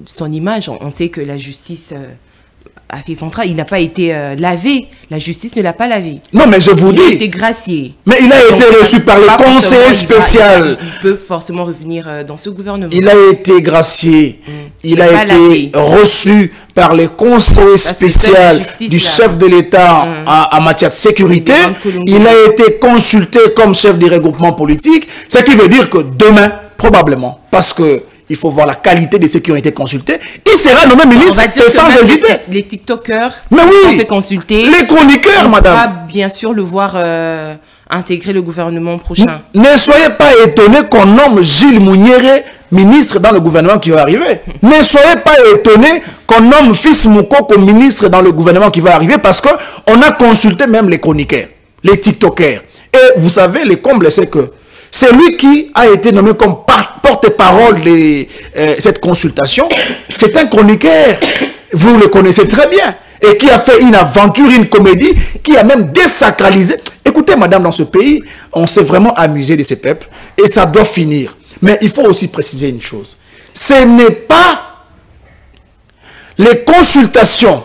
son image, on sait que la justice a fait son travail. Il n'a pas été lavé. La justice ne l'a pas lavé. Non, mais je vous dis... Il a été gracié. Mais il a été reçu par le conseiller spécial. Il peut forcément revenir dans ce gouvernement. Il a été gracié. Il a été reçu par le conseiller spécial du chef de l'État en matière de sécurité. Il a été consulté comme chef des regroupements politiques. Ce qui veut dire que demain, probablement, parce que il faut voir la qualité de ceux qui ont été consultés, il sera nommé ministre, c'est sans hésiter. Les TikTokers, mais oui, fait consulter. Les chroniqueurs, madame. On va bien sûr le voir intégrer le gouvernement prochain. Ne soyez pas étonnés qu'on nomme Gilles Mouniéré ministre dans le gouvernement qui va arriver. Ne soyez pas étonnés qu'on nomme Fils Moukoko ministre dans le gouvernement qui va arriver, parce qu'on a consulté même les chroniqueurs, les TikTokers. Et vous savez, le comble, c'est que c'est lui qui a été nommé comme porte-parole de cette consultation. C'est un chroniqueur, vous le connaissez très bien, et qui a fait une aventure, une comédie, qui a même désacralisé. Écoutez, madame, dans ce pays, on s'est vraiment amusé de ce peuple, et ça doit finir. Mais il faut aussi préciser une chose. Ce n'est pas les consultations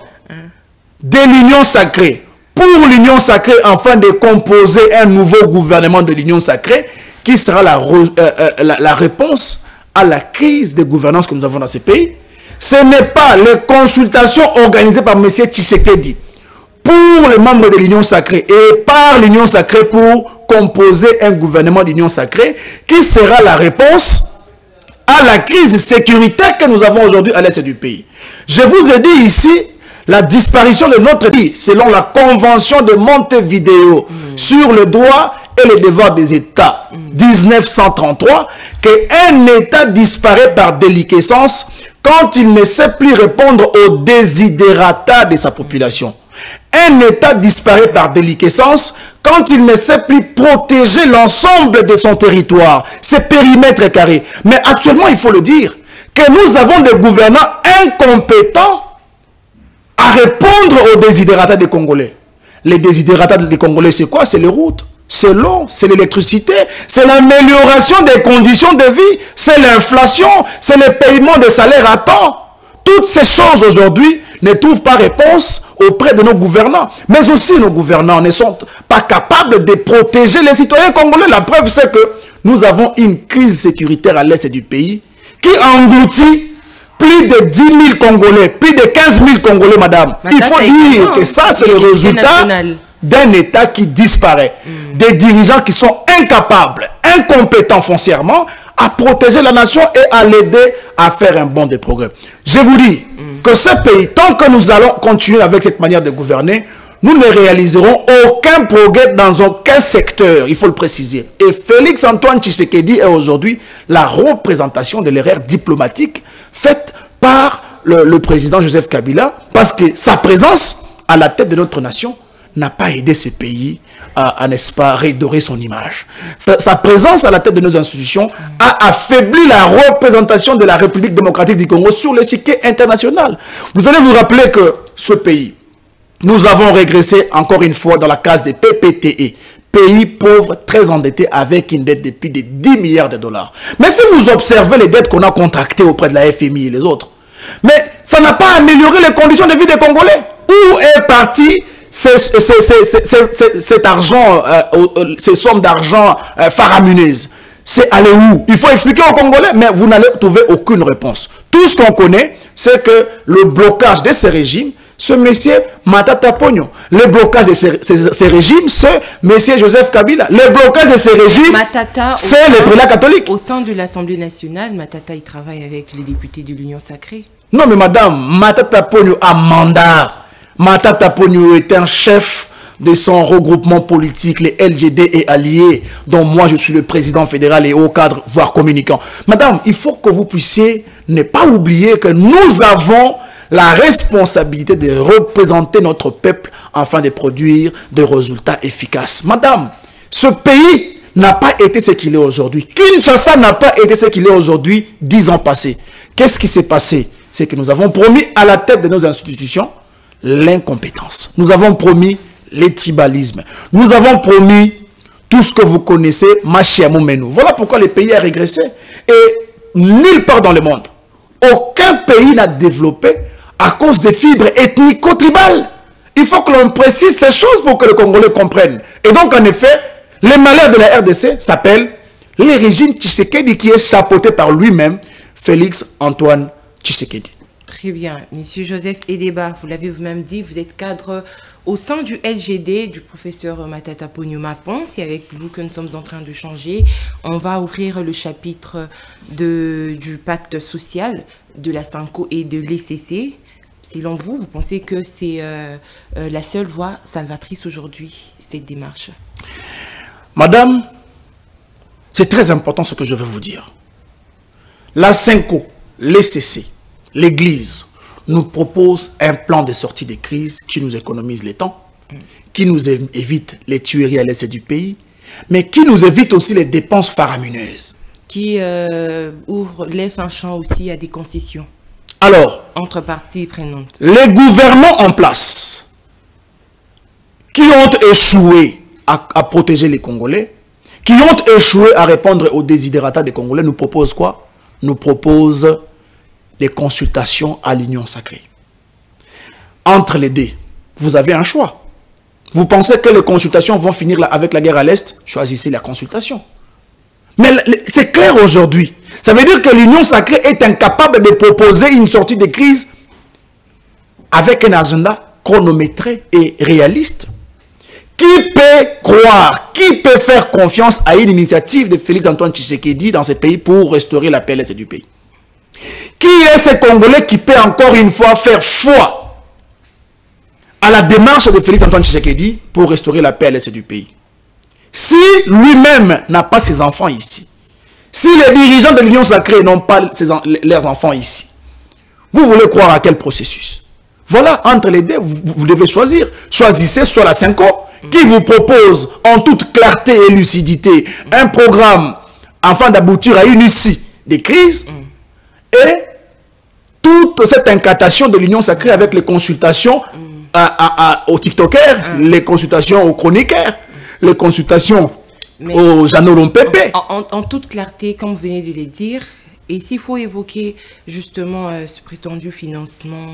de l'Union sacrée pour l'Union sacrée afin de composer un nouveau gouvernement de l'Union sacrée qui sera la réponse à la crise de gouvernance que nous avons dans ce pays. Ce n'est pas les consultations organisées par M. Tshisekedi pour les membres de l'Union sacrée et par l'Union sacrée pour composer un gouvernement d'Union sacrée qui sera la réponse à la crise sécuritaire que nous avons aujourd'hui à l'est du pays. Je vous ai dit ici, la disparition de notre pays, selon la convention de Montevideo sur le droit et les devoirs des États 1933, qu'un État disparaît par déliquescence quand il ne sait plus répondre aux desiderata de sa population. Un État disparaît par déliquescence quand il ne sait plus protéger l'ensemble de son territoire, ses périmètres carrés. Mais actuellement, il faut le dire, que nous avons des gouvernants incompétents à répondre aux desiderata des Congolais. Les desiderata des Congolais, c'est quoi? C'est les routes, c'est l'eau, c'est l'électricité, c'est l'amélioration des conditions de vie, c'est l'inflation, c'est le paiement des salaires à temps. Toutes ces choses aujourd'hui ne trouvent pas réponse auprès de nos gouvernants. Mais aussi nos gouvernants ne sont pas capables de protéger les citoyens congolais. La preuve, c'est que nous avons une crise sécuritaire à l'est du pays qui engloutit plus de 10 000 Congolais, plus de 15 000 Congolais, madame. Il faut dire que ça, c'est le résultat d'un État qui disparaît. Des dirigeants qui sont incapables, incompétents foncièrement, à protéger la nation et à l'aider à faire un bond de progrès. Je vous dis que ce pays, tant que nous allons continuer avec cette manière de gouverner, nous ne réaliserons aucun progrès dans aucun secteur, il faut le préciser. Et Félix Antoine Tshisekedi est aujourd'hui la représentation de l'erreur diplomatique faite par le président Joseph Kabila, parce que sa présence à la tête de notre nation n'a pas aidé ce pays à n'est-ce pas, redorer son image. Sa présence à la tête de nos institutions a affaibli la représentation de la République démocratique du Congo sur l'échiquier international. Vous allez vous rappeler que ce pays, nous avons régressé encore une fois dans la case des PPTE, pays pauvres, très endettés, avec une dette de plus de 10 milliards de dollars. Mais si vous observez les dettes qu'on a contractées auprès de la FMI et les autres, mais ça n'a pas amélioré les conditions de vie des Congolais. Où est parti cet argent, ces sommes d'argent faramineuses? C'est allé où? Il faut expliquer aux Congolais, mais vous n'allez trouver aucune réponse. Tout ce qu'on connaît, c'est que le blocage de ces régimes, ce monsieur Matata Ponyo. Le blocage de ces régimes, c'est monsieur Joseph Kabila. Le blocage de ces régimes, c'est les prélats catholiques. Au sein de l'Assemblée nationale, Matata, il travaille avec les députés de l'Union sacrée. Non, mais madame, Matata Ponyo a mandat. Matata Ponyo est un chef de son regroupement politique, les LGD et alliés, dont moi je suis le président fédéral et haut cadre, voire communicant. Madame, il faut que vous puissiez ne pas oublier que nous avons la responsabilité de représenter notre peuple afin de produire des résultats efficaces. Madame, ce pays n'a pas été ce qu'il est aujourd'hui. Kinshasa n'a pas été ce qu'il est aujourd'hui 10 ans passés. Qu'est-ce qui s'est passé? C'est que nous avons promis à la tête de nos institutions l'incompétence. Nous avons promis l'étribalisme. Nous avons promis tout ce que vous connaissez, Machiamou Menou. Voilà pourquoi le pays a régressé. Et nulle part dans le monde, aucun pays n'a développé à cause des fibres ethnico-tribales. Il faut que l'on précise ces choses pour que les Congolais comprennent. Et donc, en effet, les malheurs de la RDC s'appellent le régime Tshisekedi qui est chapeauté par lui-même, Félix Antoine Tshisekedi. Très bien. Monsieur Joseph Edeba, vous l'avez vous-même dit, vous êtes cadre au sein du LGD, du professeur Matata Ponyo Mapon. C'est avec vous que nous sommes en train de changer. On va ouvrir le chapitre du pacte social de la SANCO et de l'ECC. Selon vous, vous pensez que c'est la seule voie salvatrice aujourd'hui, cette démarche? Madame, c'est très important ce que je vais vous dire. La SANCO, l'ECC, l'Église nous propose un plan de sortie des crises qui nous économise les temps, qui nous évite les tueries à l'est du pays, mais qui nous évite aussi les dépenses faramineuses. Qui laisse un champ aussi à des concessions. Alors, entre parties prenantes. Les gouvernements en place qui ont échoué à protéger les Congolais, qui ont échoué à répondre aux désidérata des Congolais, nous proposent quoi? Nous proposent des consultations à l'union sacrée. Entre les deux, vous avez un choix. Vous pensez que les consultations vont finir avec la guerre à l'Est? Choisissez la consultation. Mais c'est clair aujourd'hui. Ça veut dire que l'union sacrée est incapable de proposer une sortie de crise avec un agenda chronométré et réaliste. Qui peut croire, qui peut faire confiance à une initiative de Félix Antoine Tshisekedi dans ce pays pour restaurer la paix du pays? Qui est ce Congolais qui peut encore une fois faire foi à la démarche de Félix Antoine Tshisekedi pour restaurer la paix du pays? Si lui-même n'a pas ses enfants ici, si les dirigeants de l'Union sacrée n'ont pas leurs enfants ici, vous voulez croire à quel processus? Voilà, entre les deux, vous devez choisir. Choisissez soit la SANCO, qui vous propose en toute clarté et lucidité un programme afin d'aboutir à une issue des crises, et toute cette incantation de l'Union sacrée avec les consultations aux TikTokers, les consultations aux chroniqueurs, les consultations aux Janolom Pépé. En toute clarté, comme vous venez de le dire, et s'il faut évoquer justement ce prétendu financement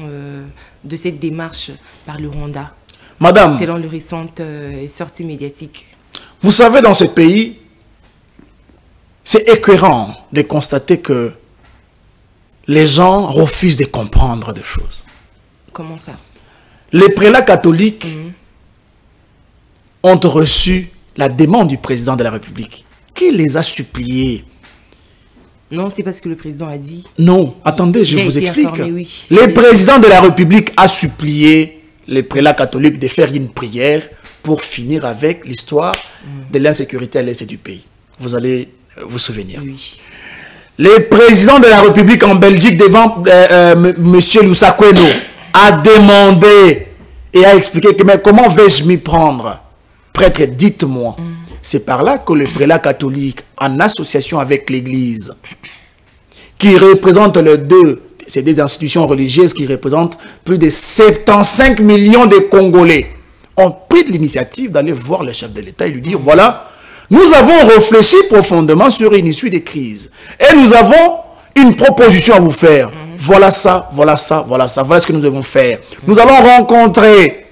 de cette démarche par le Rwanda, Madame, selon les récentes sorties médiatiques. Vous savez, dans ce pays, c'est écœurant de constater que les gens refusent de comprendre des choses. Comment ça? Les prélats catholiques ont reçu la demande du président de la République. Qui les a suppliés? Non, c'est parce que le président a dit. Non, attendez, je vous explique. Informé, oui. Le président de la République a supplié les prélats catholiques de faire une prière pour finir avec l'histoire de l'insécurité à l'est du pays. Vous allez vous souvenir. Oui. Le président de la République en Belgique devant M. Lusakweno a demandé et a expliqué que mais comment vais-je m'y prendre? Prêtre, dites-moi. C'est par là que le prélat catholique, en association avec l'Église, qui représente ces deux institutions religieuses qui représentent plus de 75 millions de Congolais, ont pris l'initiative d'aller voir le chef de l'État et lui dire, voilà, nous avons réfléchi profondément sur une issue des crises. Et nous avons une proposition à vous faire. Voilà ça, voilà ça, voilà ça. Voilà ce que nous devons faire. Nous allons rencontrer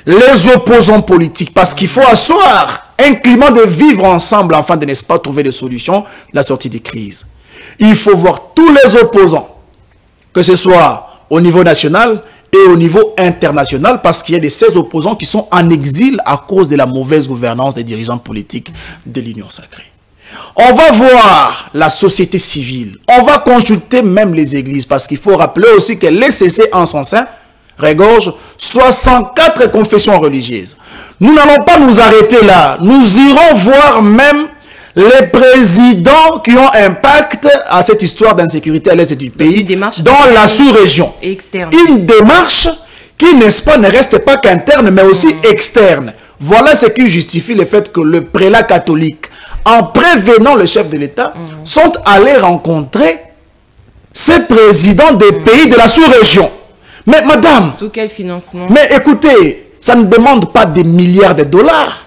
les opposants politiques parce qu'il faut asseoir un climat de vivre ensemble afin de, n'est-ce pas, trouver des solutions de la sortie des crises. Il faut voir tous les opposants, que ce soit au niveau national et au niveau international, parce qu'il y a des 16 opposants qui sont en exil à cause de la mauvaise gouvernance des dirigeants politiques de l'Union sacrée. On va voir la société civile, on va consulter même les églises, parce qu'il faut rappeler aussi que l'ECC en son sein regorge 64 confessions religieuses. Nous n'allons pas nous arrêter là, nous irons voir même les présidents qui ont impact à cette histoire d'insécurité à l'est du pays dans la sous-région. Une démarche qui, n'est-ce pas, ne reste pas qu'interne, mais aussi externe. Voilà ce qui justifie le fait que le prélat catholique, en prévenant le chef de l'État, sont allés rencontrer ces présidents des pays de la sous-région. Mais madame... Sous quel financement? Mais écoutez, ça ne demande pas des milliards de dollars.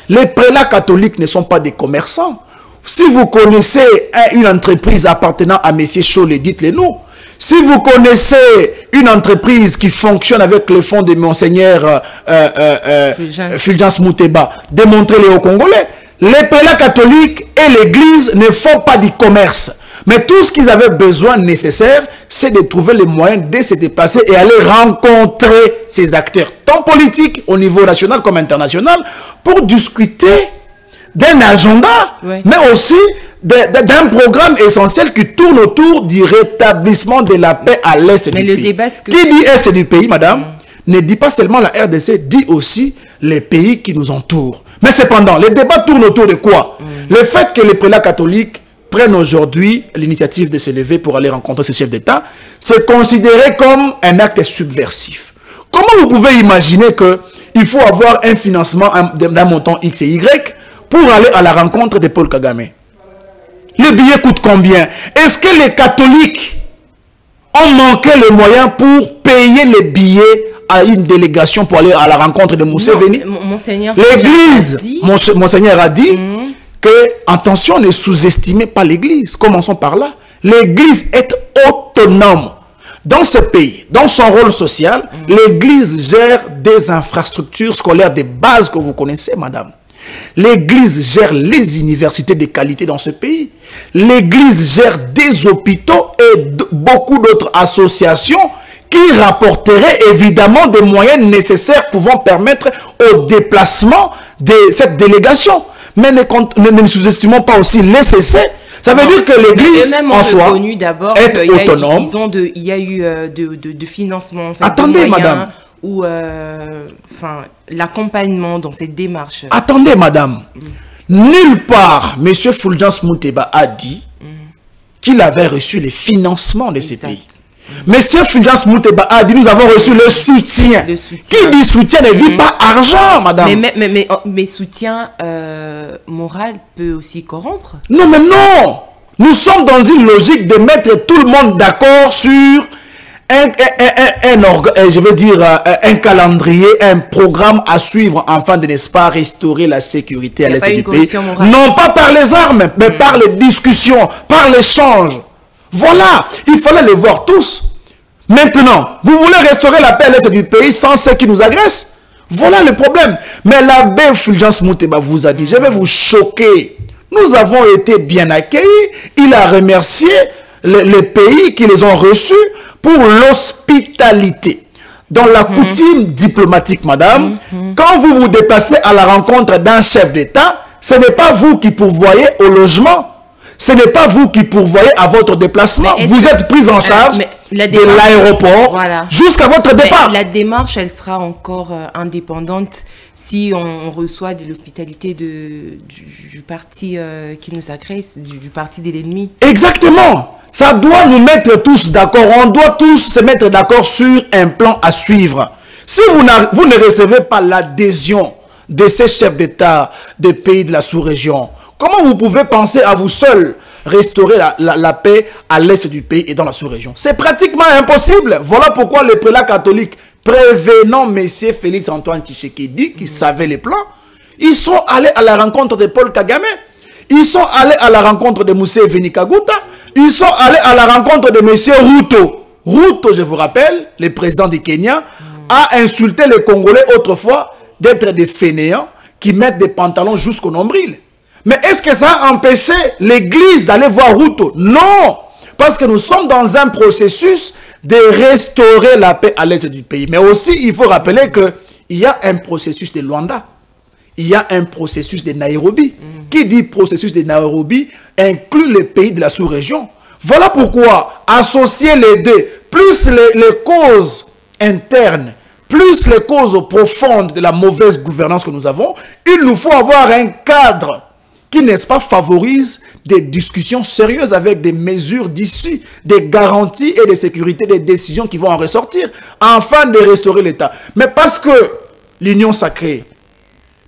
Les prélats catholiques ne sont pas des commerçants. Si vous connaissez une entreprise appartenant à M. Cholet, dites-le nous. Si vous connaissez une entreprise qui fonctionne avec le fonds de Monseigneur Fulgence Mouteba, démontrez-le aux Congolais. Les prélats catholiques et l'Église ne font pas du commerce. Mais tout ce qu'ils avaient besoin nécessaire, c'est de trouver les moyens de se déplacer et aller rencontrer ces acteurs, tant politiques au niveau national comme international, pour discuter d'un agenda, mais aussi d'un programme essentiel qui tourne autour du rétablissement de la paix à l'est du pays. Qui dit est du pays, madame, ne dit pas seulement la RDC, dit aussi les pays qui nous entourent. Mais cependant, les débats tournent autour de quoi? Le fait que les prélats catholiques prennent aujourd'hui l'initiative de se lever pour aller rencontrer ce chef d'État, c'est considéré comme un acte subversif. Comment vous pouvez imaginer qu'il faut avoir un financement d'un montant X et Y pour aller à la rencontre de Paul Kagame? Le billet coûte combien? Est-ce que les catholiques ont manqué les moyens pour payer les billets à une délégation pour aller à la rencontre de Museveni? L'Église, Monseigneur a dit que, attention, ne sous-estimez pas l'Église. Commençons par là. L'Église est autonome. Dans ce pays, dans son rôle social, l'Église gère des infrastructures scolaires de base que vous connaissez, madame. L'Église gère les universités de qualité dans ce pays. L'Église gère des hôpitaux et beaucoup d'autres associations qui rapporteraient évidemment des moyens nécessaires pouvant permettre au déplacement de cette délégation. Mais ne sous-estimons pas aussi l'ECC. Ça veut dire que l'Église en soi est autonome. Il y a eu de financement. En fait, attendez, madame. Ou l'accompagnement dans cette démarche. Attendez, madame. Nulle part, M. Fulgence Mouteba a dit qu'il avait reçu les financements de ces pays. M. Fulgence Mouteba a dit nous avons reçu le soutien. Qui dit soutien ne dit pas argent, madame. Mais soutien moral peut aussi corrompre. Non, mais non. Nous sommes dans une logique de mettre tout le monde d'accord sur un calendrier, un programme à suivre afin de, n'est-ce pas, restaurer la sécurité à l'est du pays. Non pas par les armes, mais par les discussions, par l'échange. Voilà, il fallait les voir tous. Maintenant, vous voulez restaurer la paix à l'est du pays sans ceux qui nous agressent? Voilà le problème. Mais l'abbé Fulgence Mouteba vous a dit, je vais vous choquer. Nous avons été bien accueillis. Il a remercié les pays qui les ont reçus pour l'hospitalité. Dans la coutume diplomatique, madame, quand vous vous déplacez à la rencontre d'un chef d'État, ce n'est pas vous qui pourvoyez au logement. Ce n'est pas vous qui pourvoyez à votre déplacement. Vous êtes pris en charge de l'aéroport jusqu'à votre départ. La démarche, elle sera encore indépendante si on reçoit de l'hospitalité du parti qui nous agresse, du parti de l'ennemi. Exactement. Ça doit nous mettre tous d'accord. On doit tous se mettre d'accord sur un plan à suivre. Si vous ne recevez pas l'adhésion de ces chefs d'État des pays de la sous-région, comment vous pouvez penser à vous seul restaurer la paix à l'est du pays et dans la sous-région? C'est pratiquement impossible. Voilà pourquoi les prélats catholiques, prévenant M. Félix Antoine Tshisekedi, qui savait les plans, ils sont allés à la rencontre de Paul Kagame. Ils sont allés à la rencontre de Museveni Kaguta. Ils sont allés à la rencontre de M. Ruto. Ruto, je vous rappelle, le président du Kenya, a insulté les Congolais autrefois d'être des fainéants qui mettent des pantalons jusqu'au nombril. Mais est-ce que ça a empêché l'Église d'aller voir Ruto? Non! Parce que nous sommes dans un processus de restaurer la paix à l'est du pays. Mais aussi, il faut rappeler qu'il y a un processus de Luanda. Il y a un processus de Nairobi. Qui dit processus de Nairobi inclut les pays de la sous-région. Voilà pourquoi associer les deux, plus les causes internes, plus les causes profondes de la mauvaise gouvernance que nous avons, il nous faut avoir un cadre qui, n'est-ce pas, favorise des discussions sérieuses avec des mesures d'issue, des garanties et des sécurités, des décisions qui vont en ressortir, afin de restaurer l'État. Mais parce que l'union sacrée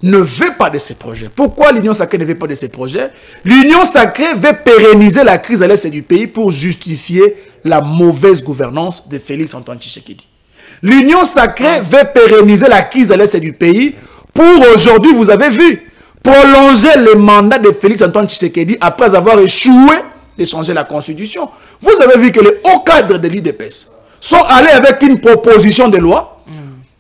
ne veut pas de ces projets. Pourquoi l'Union sacrée ne veut pas de ces projets? L'Union sacrée veut pérenniser la crise à l'est du pays pour justifier la mauvaise gouvernance de Félix Antoine Tshisekedi. L'Union sacrée veut pérenniser la crise à l'est du pays pour aujourd'hui, vous avez vu, prolonger le mandat de Félix Antoine Tshisekedi après avoir échoué de changer la constitution. Vous avez vu que les hauts cadres de l'UDPS sont allés avec une proposition de loi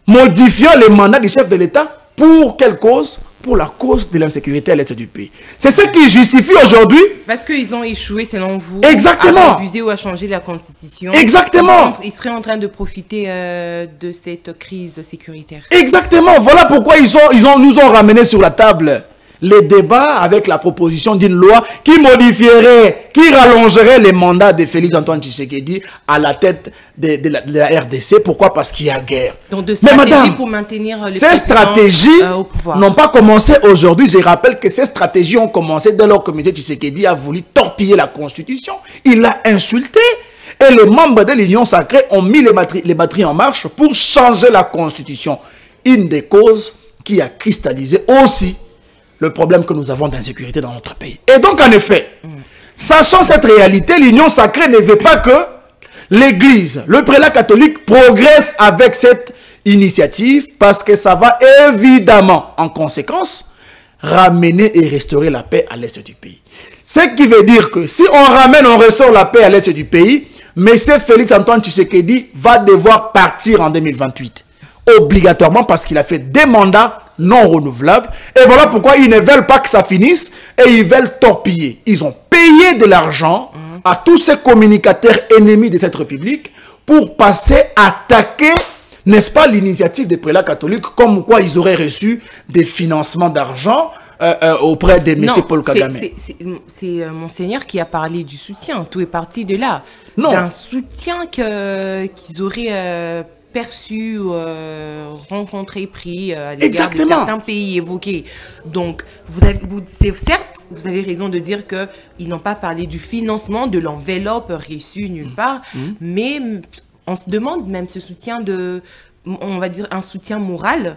modifiant le mandat du chef de l'État. Pour quelle cause? Pour la cause de l'insécurité à l'est du pays. C'est ce qui justifie aujourd'hui... Parce qu'ils ont échoué, selon vous, exactement, à refuser ou à changer la constitution. Exactement. Ils seraient en train de profiter de cette crise sécuritaire. Exactement. Voilà pourquoi nous ont ramené sur la table les débats avec la proposition d'une loi qui modifierait, qui rallongerait les mandats de Félix Antoine Tshisekedi à la tête de la RDC. Pourquoi? Parce qu'il y a guerre. Donc de stratégie pour maintenir le ces stratégies au pouvoir n'ont pas commencé aujourd'hui. Je rappelle que ces stratégies ont commencé dès lors que M. Tshisekedi a voulu torpiller la Constitution. Il l'a insulté. Et les membres de l'Union sacrée ont mis les batteries en marche pour changer la Constitution. Une des causes qui a cristallisé aussi le problème que nous avons d'insécurité dans notre pays. Et donc, en effet, sachant cette réalité, l'Union sacrée ne veut pas que l'Église, le prélat catholique, progresse avec cette initiative parce que ça va évidemment, en conséquence, ramener et restaurer la paix à l'est du pays. Ce qui veut dire que si on restaure la paix à l'est du pays, M. Félix Antoine Tshisekedi va devoir partir en 2028. Obligatoirement parce qu'il a fait des mandats non renouvelables. Et voilà pourquoi ils ne veulent pas que ça finisse et ils veulent torpiller. Ils ont payé de l'argent à tous ces communicateurs ennemis de cette république pour passer attaquer, n'est-ce pas, l'initiative des prélats catholiques, comme quoi ils auraient reçu des financements d'argent auprès de M. Paul Kagame. C'est Monseigneur qui a parlé du soutien. Tout est parti de là. D'un soutien qu'ils auraient perçu, rencontré, pris à l'égard de certains pays évoqués. Donc, certes, vous avez raison de dire qu'ils n'ont pas parlé du financement, de l'enveloppe reçue nulle part, mais on se demande même ce soutien on va dire un soutien moral,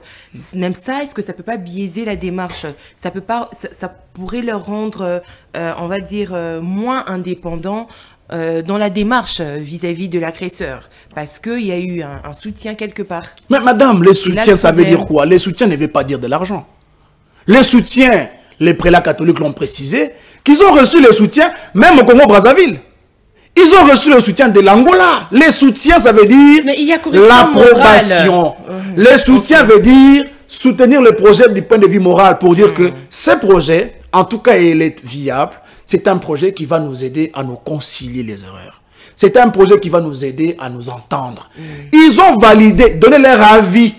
même ça, est-ce que ça peut pas biaiser la démarche? Ça peut pas, ça pourrait leur rendre, on va dire, moins indépendants dans la démarche vis-à-vis de l'agresseur, parce qu'il y a eu un soutien quelque part. Mais madame, les soutiens, ça veut dire quoi? Les soutiens ne veulent pas dire de l'argent. Les soutiens, les prélats catholiques l'ont précisé, qu'ils ont reçu le soutien, même au Congo-Brazzaville. Ils ont reçu le soutien de l'Angola. Les soutiens, ça veut dire l'approbation. Les soutiens veut dire soutenir le projet du point de vue moral, pour dire que ce projet, en tout cas, il est viable. C'est un projet qui va nous aider à nous concilier les erreurs. C'est un projet qui va nous aider à nous entendre. Ils ont validé, donné leur avis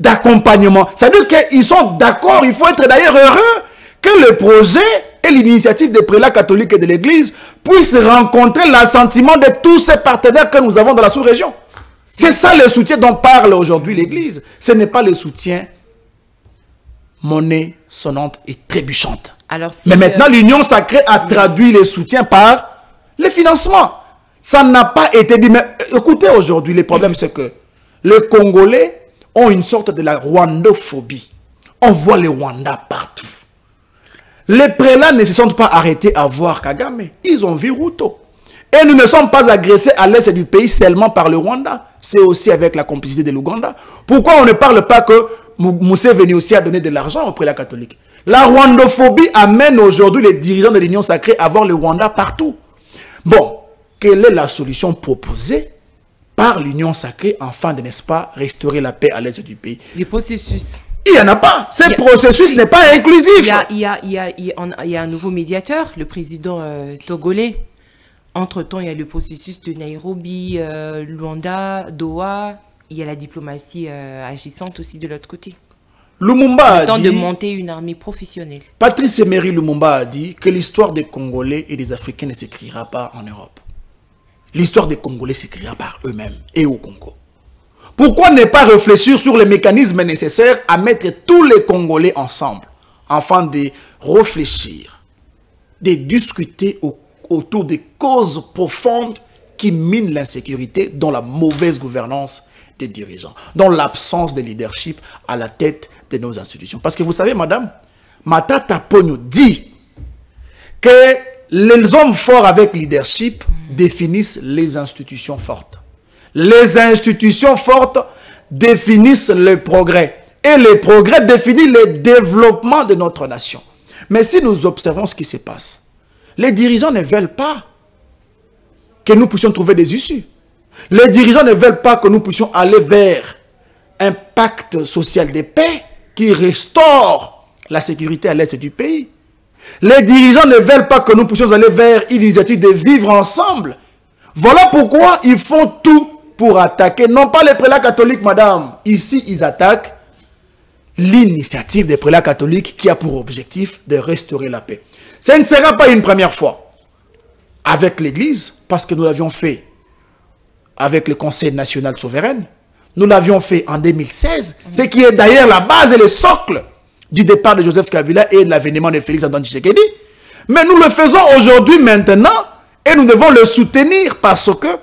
d'accompagnement. Ça veut dire qu'ils sont d'accord, il faut être d'ailleurs heureux que le projet et l'initiative des prélats catholiques et de l'Église puissent rencontrer l'assentiment de tous ces partenaires que nous avons dans la sous-région. C'est ça le soutien dont parle aujourd'hui l'Église. Ce n'est pas le soutien monnaie sonnante et trébuchante. Alors, mais maintenant, l'Union sacrée a traduit les soutiens par les financements. Ça n'a pas été dit. Mais écoutez, aujourd'hui, le problème, c'est que les Congolais ont une sorte de la rwandophobie. On voit les Rwandais partout. Les prélats ne se sont pas arrêtés à voir Kagame. Ils ont vu Ruto. Et nous ne sommes pas agressés à l'est du pays seulement par le Rwanda. C'est aussi avec la complicité de l'Ouganda. Pourquoi on ne parle pas que Museveni aussi a donné de l'argent aux prélats catholiques? La rwandophobie amène aujourd'hui les dirigeants de l'Union sacrée à voir le Rwanda partout. Bon, quelle est la solution proposée par l'Union sacrée afin de, n'est-ce pas, restaurer la paix à l'est du pays? Les processus. Il n'y en a pas. Ce processus n'est pas inclusif. Il y a un nouveau médiateur, le président togolais. Entre-temps, il y a le processus de Nairobi, Luanda, Doha. Il y a la diplomatie agissante aussi de l'autre côté. Lumumba a dit... Le temps de monter une armée professionnelle. Patrice Emery Lumumba a dit que l'histoire des Congolais et des Africains ne s'écrira pas en Europe. L'histoire des Congolais s'écrira par eux-mêmes et au Congo. Pourquoi ne pas réfléchir sur les mécanismes nécessaires à mettre tous les Congolais ensemble, afin de réfléchir, de discuter autour des causes profondes qui mine l'insécurité dans la mauvaise gouvernance des dirigeants, dans l'absence de leadership à la tête de nos institutions. Parce que vous savez, madame, Matata Ponyo dit que les hommes forts avec leadership définissent les institutions fortes. Les institutions fortes définissent le progrès. Et le progrès définit le développement de notre nation. Mais si nous observons ce qui se passe, les dirigeants ne veulent pas que nous puissions trouver des issues. Les dirigeants ne veulent pas que nous puissions aller vers un pacte social de paix qui restaure la sécurité à l'est du pays. Les dirigeants ne veulent pas que nous puissions aller vers une initiative de vivre ensemble. Voilà pourquoi ils font tout pour attaquer, non pas les prélats catholiques, madame. Ici, ils attaquent l'initiative des prélats catholiques qui a pour objectif de restaurer la paix. Ce ne sera pas une première fois avec l'Église, parce que nous l'avions fait avec le Conseil national souverain. Nous l'avions fait en 2016, ce qui est d'ailleurs la base et le socle du départ de Joseph Kabila et de l'avènement de Félix Antoine Tshisekedi. Mais nous le faisons aujourd'hui, maintenant, et nous devons le soutenir parce que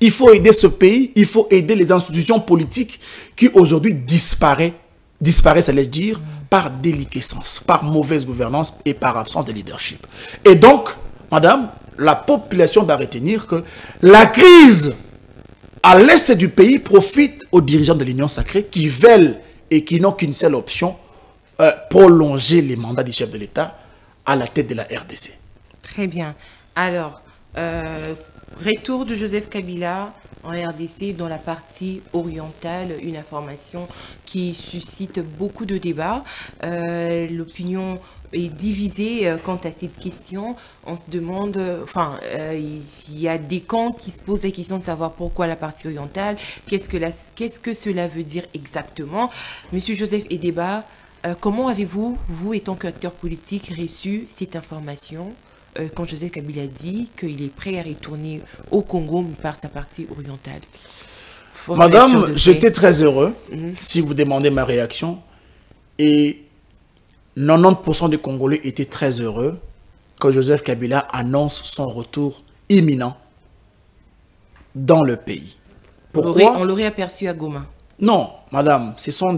il faut aider ce pays, il faut aider les institutions politiques qui aujourd'hui disparaissent, allais-je dire, par déliquescence, par mauvaise gouvernance et par absence de leadership. Et donc, madame, la population doit retenir que la crise à l'est du pays profite aux dirigeants de l'Union sacrée qui veulent et qui n'ont qu'une seule option, prolonger les mandats du chef de l'État à la tête de la RDC. Très bien. Alors, retour de Joseph Kabila en RDC dans la partie orientale, une information qui suscite beaucoup de débats. L'opinion est divisée quant à cette question. On se demande, il y a des camps qui se posent la question de savoir pourquoi la partie orientale, qu'est-ce que cela veut dire exactement. Monsieur Joseph Edeba, comment avez-vous, vous étant qu'acteur politique, reçu cette information quand Joseph Kabila dit qu'il est prêt à retourner au Congo par sa partie orientale? Madame, j'étais très heureux, si vous demandez ma réaction, et 90% des Congolais étaient très heureux que Joseph Kabila annonce son retour imminent dans le pays. Pourquoi? On l'aurait aperçu à Goma. Non, madame, ce sont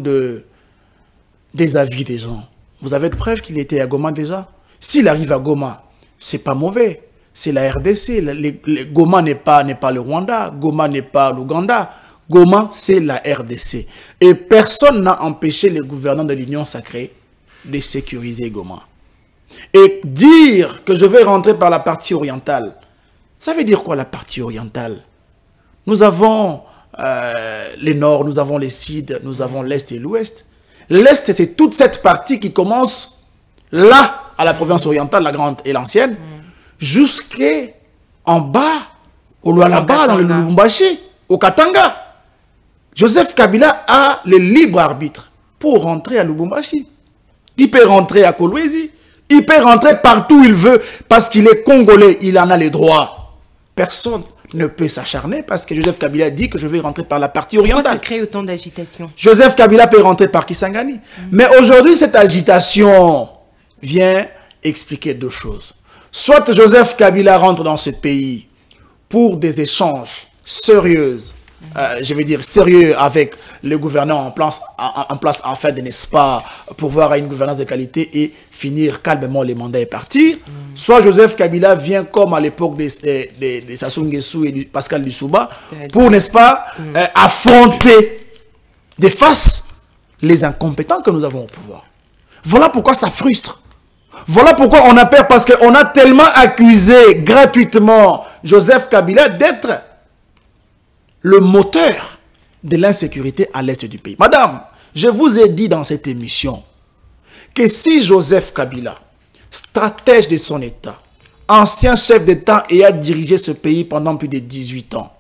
des avis des gens. Vous avez de preuves qu'il était à Goma déjà? S'il arrive à Goma, c'est pas mauvais. C'est la RDC. Goma n'est pas le Rwanda. Goma n'est pas l'Ouganda. Goma, c'est la RDC. Et personne n'a empêché les gouvernants de l'Union sacrée de sécuriser Goma. Et dire que je vais rentrer par la partie orientale, ça veut dire quoi la partie orientale? Nous avons les nord, nous avons les sud, nous avons l'est et l'ouest. L'est, c'est toute cette partie qui commence là, à la province orientale, la grande et l'ancienne, jusqu'en bas, au Lualaba, dans le Lubumbashi, au Katanga. Joseph Kabila a le libre arbitre pour rentrer à Lubumbashi. Il peut rentrer à Kolwezi. Il peut rentrer partout où il veut parce qu'il est congolais. Il en a les droits. Personne ne peut s'acharner parce que Joseph Kabila dit que je vais rentrer par la partie orientale. Pourquoi ça crée autant d'agitation? Joseph Kabila peut rentrer par Kisangani. Mais aujourd'hui, cette agitation vient expliquer deux choses. Soit Joseph Kabila rentre dans ce pays pour des échanges sérieux, sérieux avec le gouverneur en place afin de, n'est-ce pas, pouvoir avoir une gouvernance de qualité et finir calmement les mandats et partir. Soit Joseph Kabila vient comme à l'époque de Sassou Nguesso et Pascal Lissouba pour, n'est-ce pas, affronter de face les incompétents que nous avons au pouvoir. Voilà pourquoi ça frustre. Voilà pourquoi on a peur, parce qu'on a tellement accusé gratuitement Joseph Kabila d'être le moteur de l'insécurité à l'est du pays. Madame, je vous ai dit dans cette émission que si Joseph Kabila, stratège de son État, ancien chef d'État et a dirigé ce pays pendant plus de 18 ans,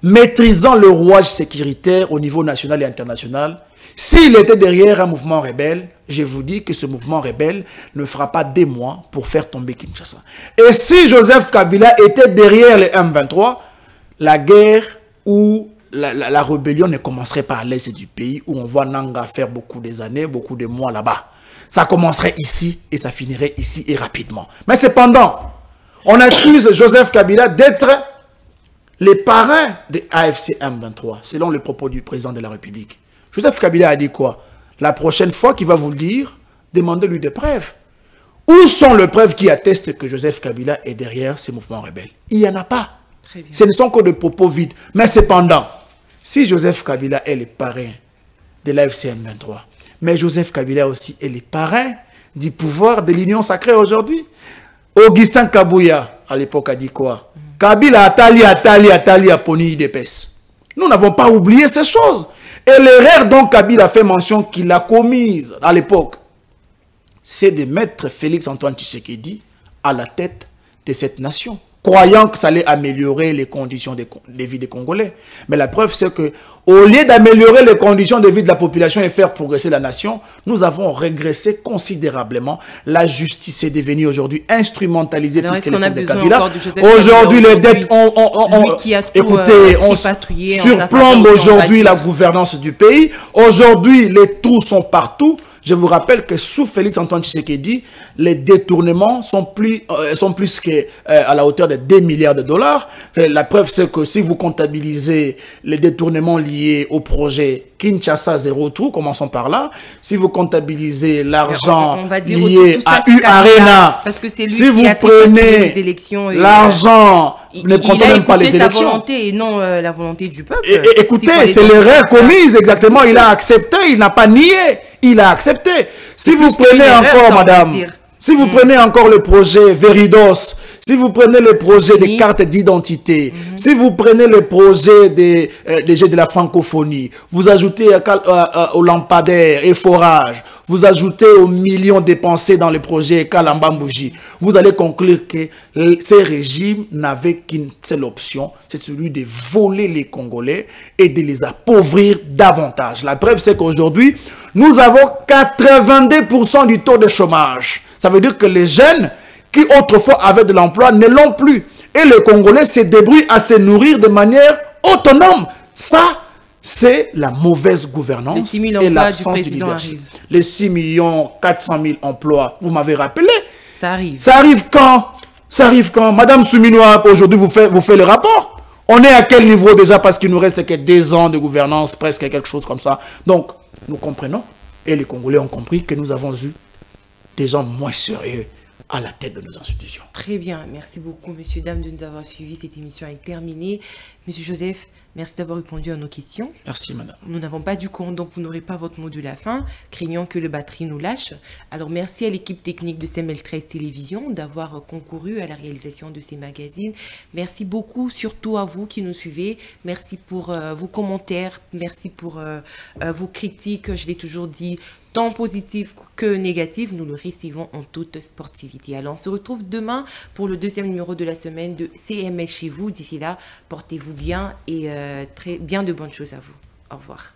maîtrisant le rouage sécuritaire au niveau national et international, s'il était derrière un mouvement rebelle, je vous dis que ce mouvement rebelle ne fera pas des mois pour faire tomber Kinshasa. Et si Joseph Kabila était derrière les M23, la guerre ou la rébellion ne commencerait pas à l'est du pays où on voit Nanga faire beaucoup des années, beaucoup de mois là-bas. Ça commencerait ici et ça finirait ici et rapidement. Mais cependant, on accuse Joseph Kabila d'être les parrains de AFC M23, selon les propos du président de la République. Joseph Kabila a dit quoi? La prochaine fois qu'il va vous le dire, demandez-lui des preuves. Où sont les preuves qui attestent que Joseph Kabila est derrière ces mouvements rebelles? Il n'y en a pas. Ce ne sont que des propos vides. Mais cependant, si Joseph Kabila est le parrain de l'AFC M23, mais Joseph Kabila aussi est le parrain du pouvoir de l'Union sacrée aujourd'hui. Augustin Kabouya, à l'époque, a dit quoi? Kabila Atali, Poni Idepes. Nous n'avons pas oublié ces choses. Et l'erreur dont Kabila a fait mention qu'il a commise à l'époque, c'est de mettre Félix Antoine Tshisekedi à la tête de cette nation, croyant que ça allait améliorer les conditions de vie des Congolais. Mais la preuve, c'est que au lieu d'améliorer les conditions de vie de la population et faire progresser la nation, nous avons régressé considérablement. La justice est devenue aujourd'hui instrumentalisée puisque les comptes de Kabila. Aujourd'hui, les dettes surplombent aujourd'hui la gouvernance du pays. Aujourd'hui, les trous sont partout. Je vous rappelle que sous Félix Antoine Tshisekedi, les détournements sont plus qu'à la hauteur de 2 milliards de dollars. Et la preuve, c'est que si vous comptabilisez les détournements liés au projet Kinshasa Zéro Trou, commençons par là. Si vous comptabilisez l'argent lié à U-Arena, si vous prenez l'argent, ne prenons même pas les élections. Sa volonté et non la volonté du peuple. Écoutez, c'est l'erreur commise, exactement. Il a accepté, il n'a pas nié. Il a accepté. Si vous prenez encore, madame, si vous prenez encore le projet Veridos, si vous prenez le projet des cartes d'identité, si vous prenez le projet des jeux de la francophonie, vous ajoutez aux lampadaires et forages, vous ajoutez aux millions dépensés dans le projet Kalambambouji, vous allez conclure que ces régimes n'avaient qu'une seule option, c'est celui de voler les Congolais et de les appauvrir davantage. La preuve, c'est qu'aujourd'hui, nous avons 82% du taux de chômage. Ça veut dire que les jeunes qui autrefois avaient de l'emploi ne l'ont plus. Et les Congolais se débrouillent à se nourrir de manière autonome. Ça, c'est la mauvaise gouvernance et l'absence du leadership. Les 6 400 000 emplois, vous m'avez rappelé. Ça arrive. Ça arrive quand? Ça arrive quand? Madame Souminoua, aujourd'hui, vous faites le rapport. On est à quel niveau déjà? Parce qu'il nous reste que 2 ans de gouvernance, presque quelque chose comme ça. Donc, nous comprenons, et les Congolais ont compris que nous avons eu des gens moins sérieux à la tête de nos institutions. Très bien, merci beaucoup, messieurs, dames, de nous avoir suivis. Cette émission est terminée. Monsieur Joseph, merci d'avoir répondu à nos questions. Merci, madame. Nous n'avons pas du compte, donc vous n'aurez pas votre mot de la fin, craignant que le batterie nous lâche. Alors, merci à l'équipe technique de CML13 Télévision d'avoir concouru à la réalisation de ces magazines. Merci beaucoup, surtout à vous qui nous suivez. Merci pour vos commentaires, merci pour vos critiques. Je l'ai toujours dit, tant positif que négatif, nous le recevons en toute sportivité. Alors, on se retrouve demain pour le 2e numéro de la semaine de CML chez vous. D'ici là, portez-vous bien et très bien de bonnes choses à vous. Au revoir.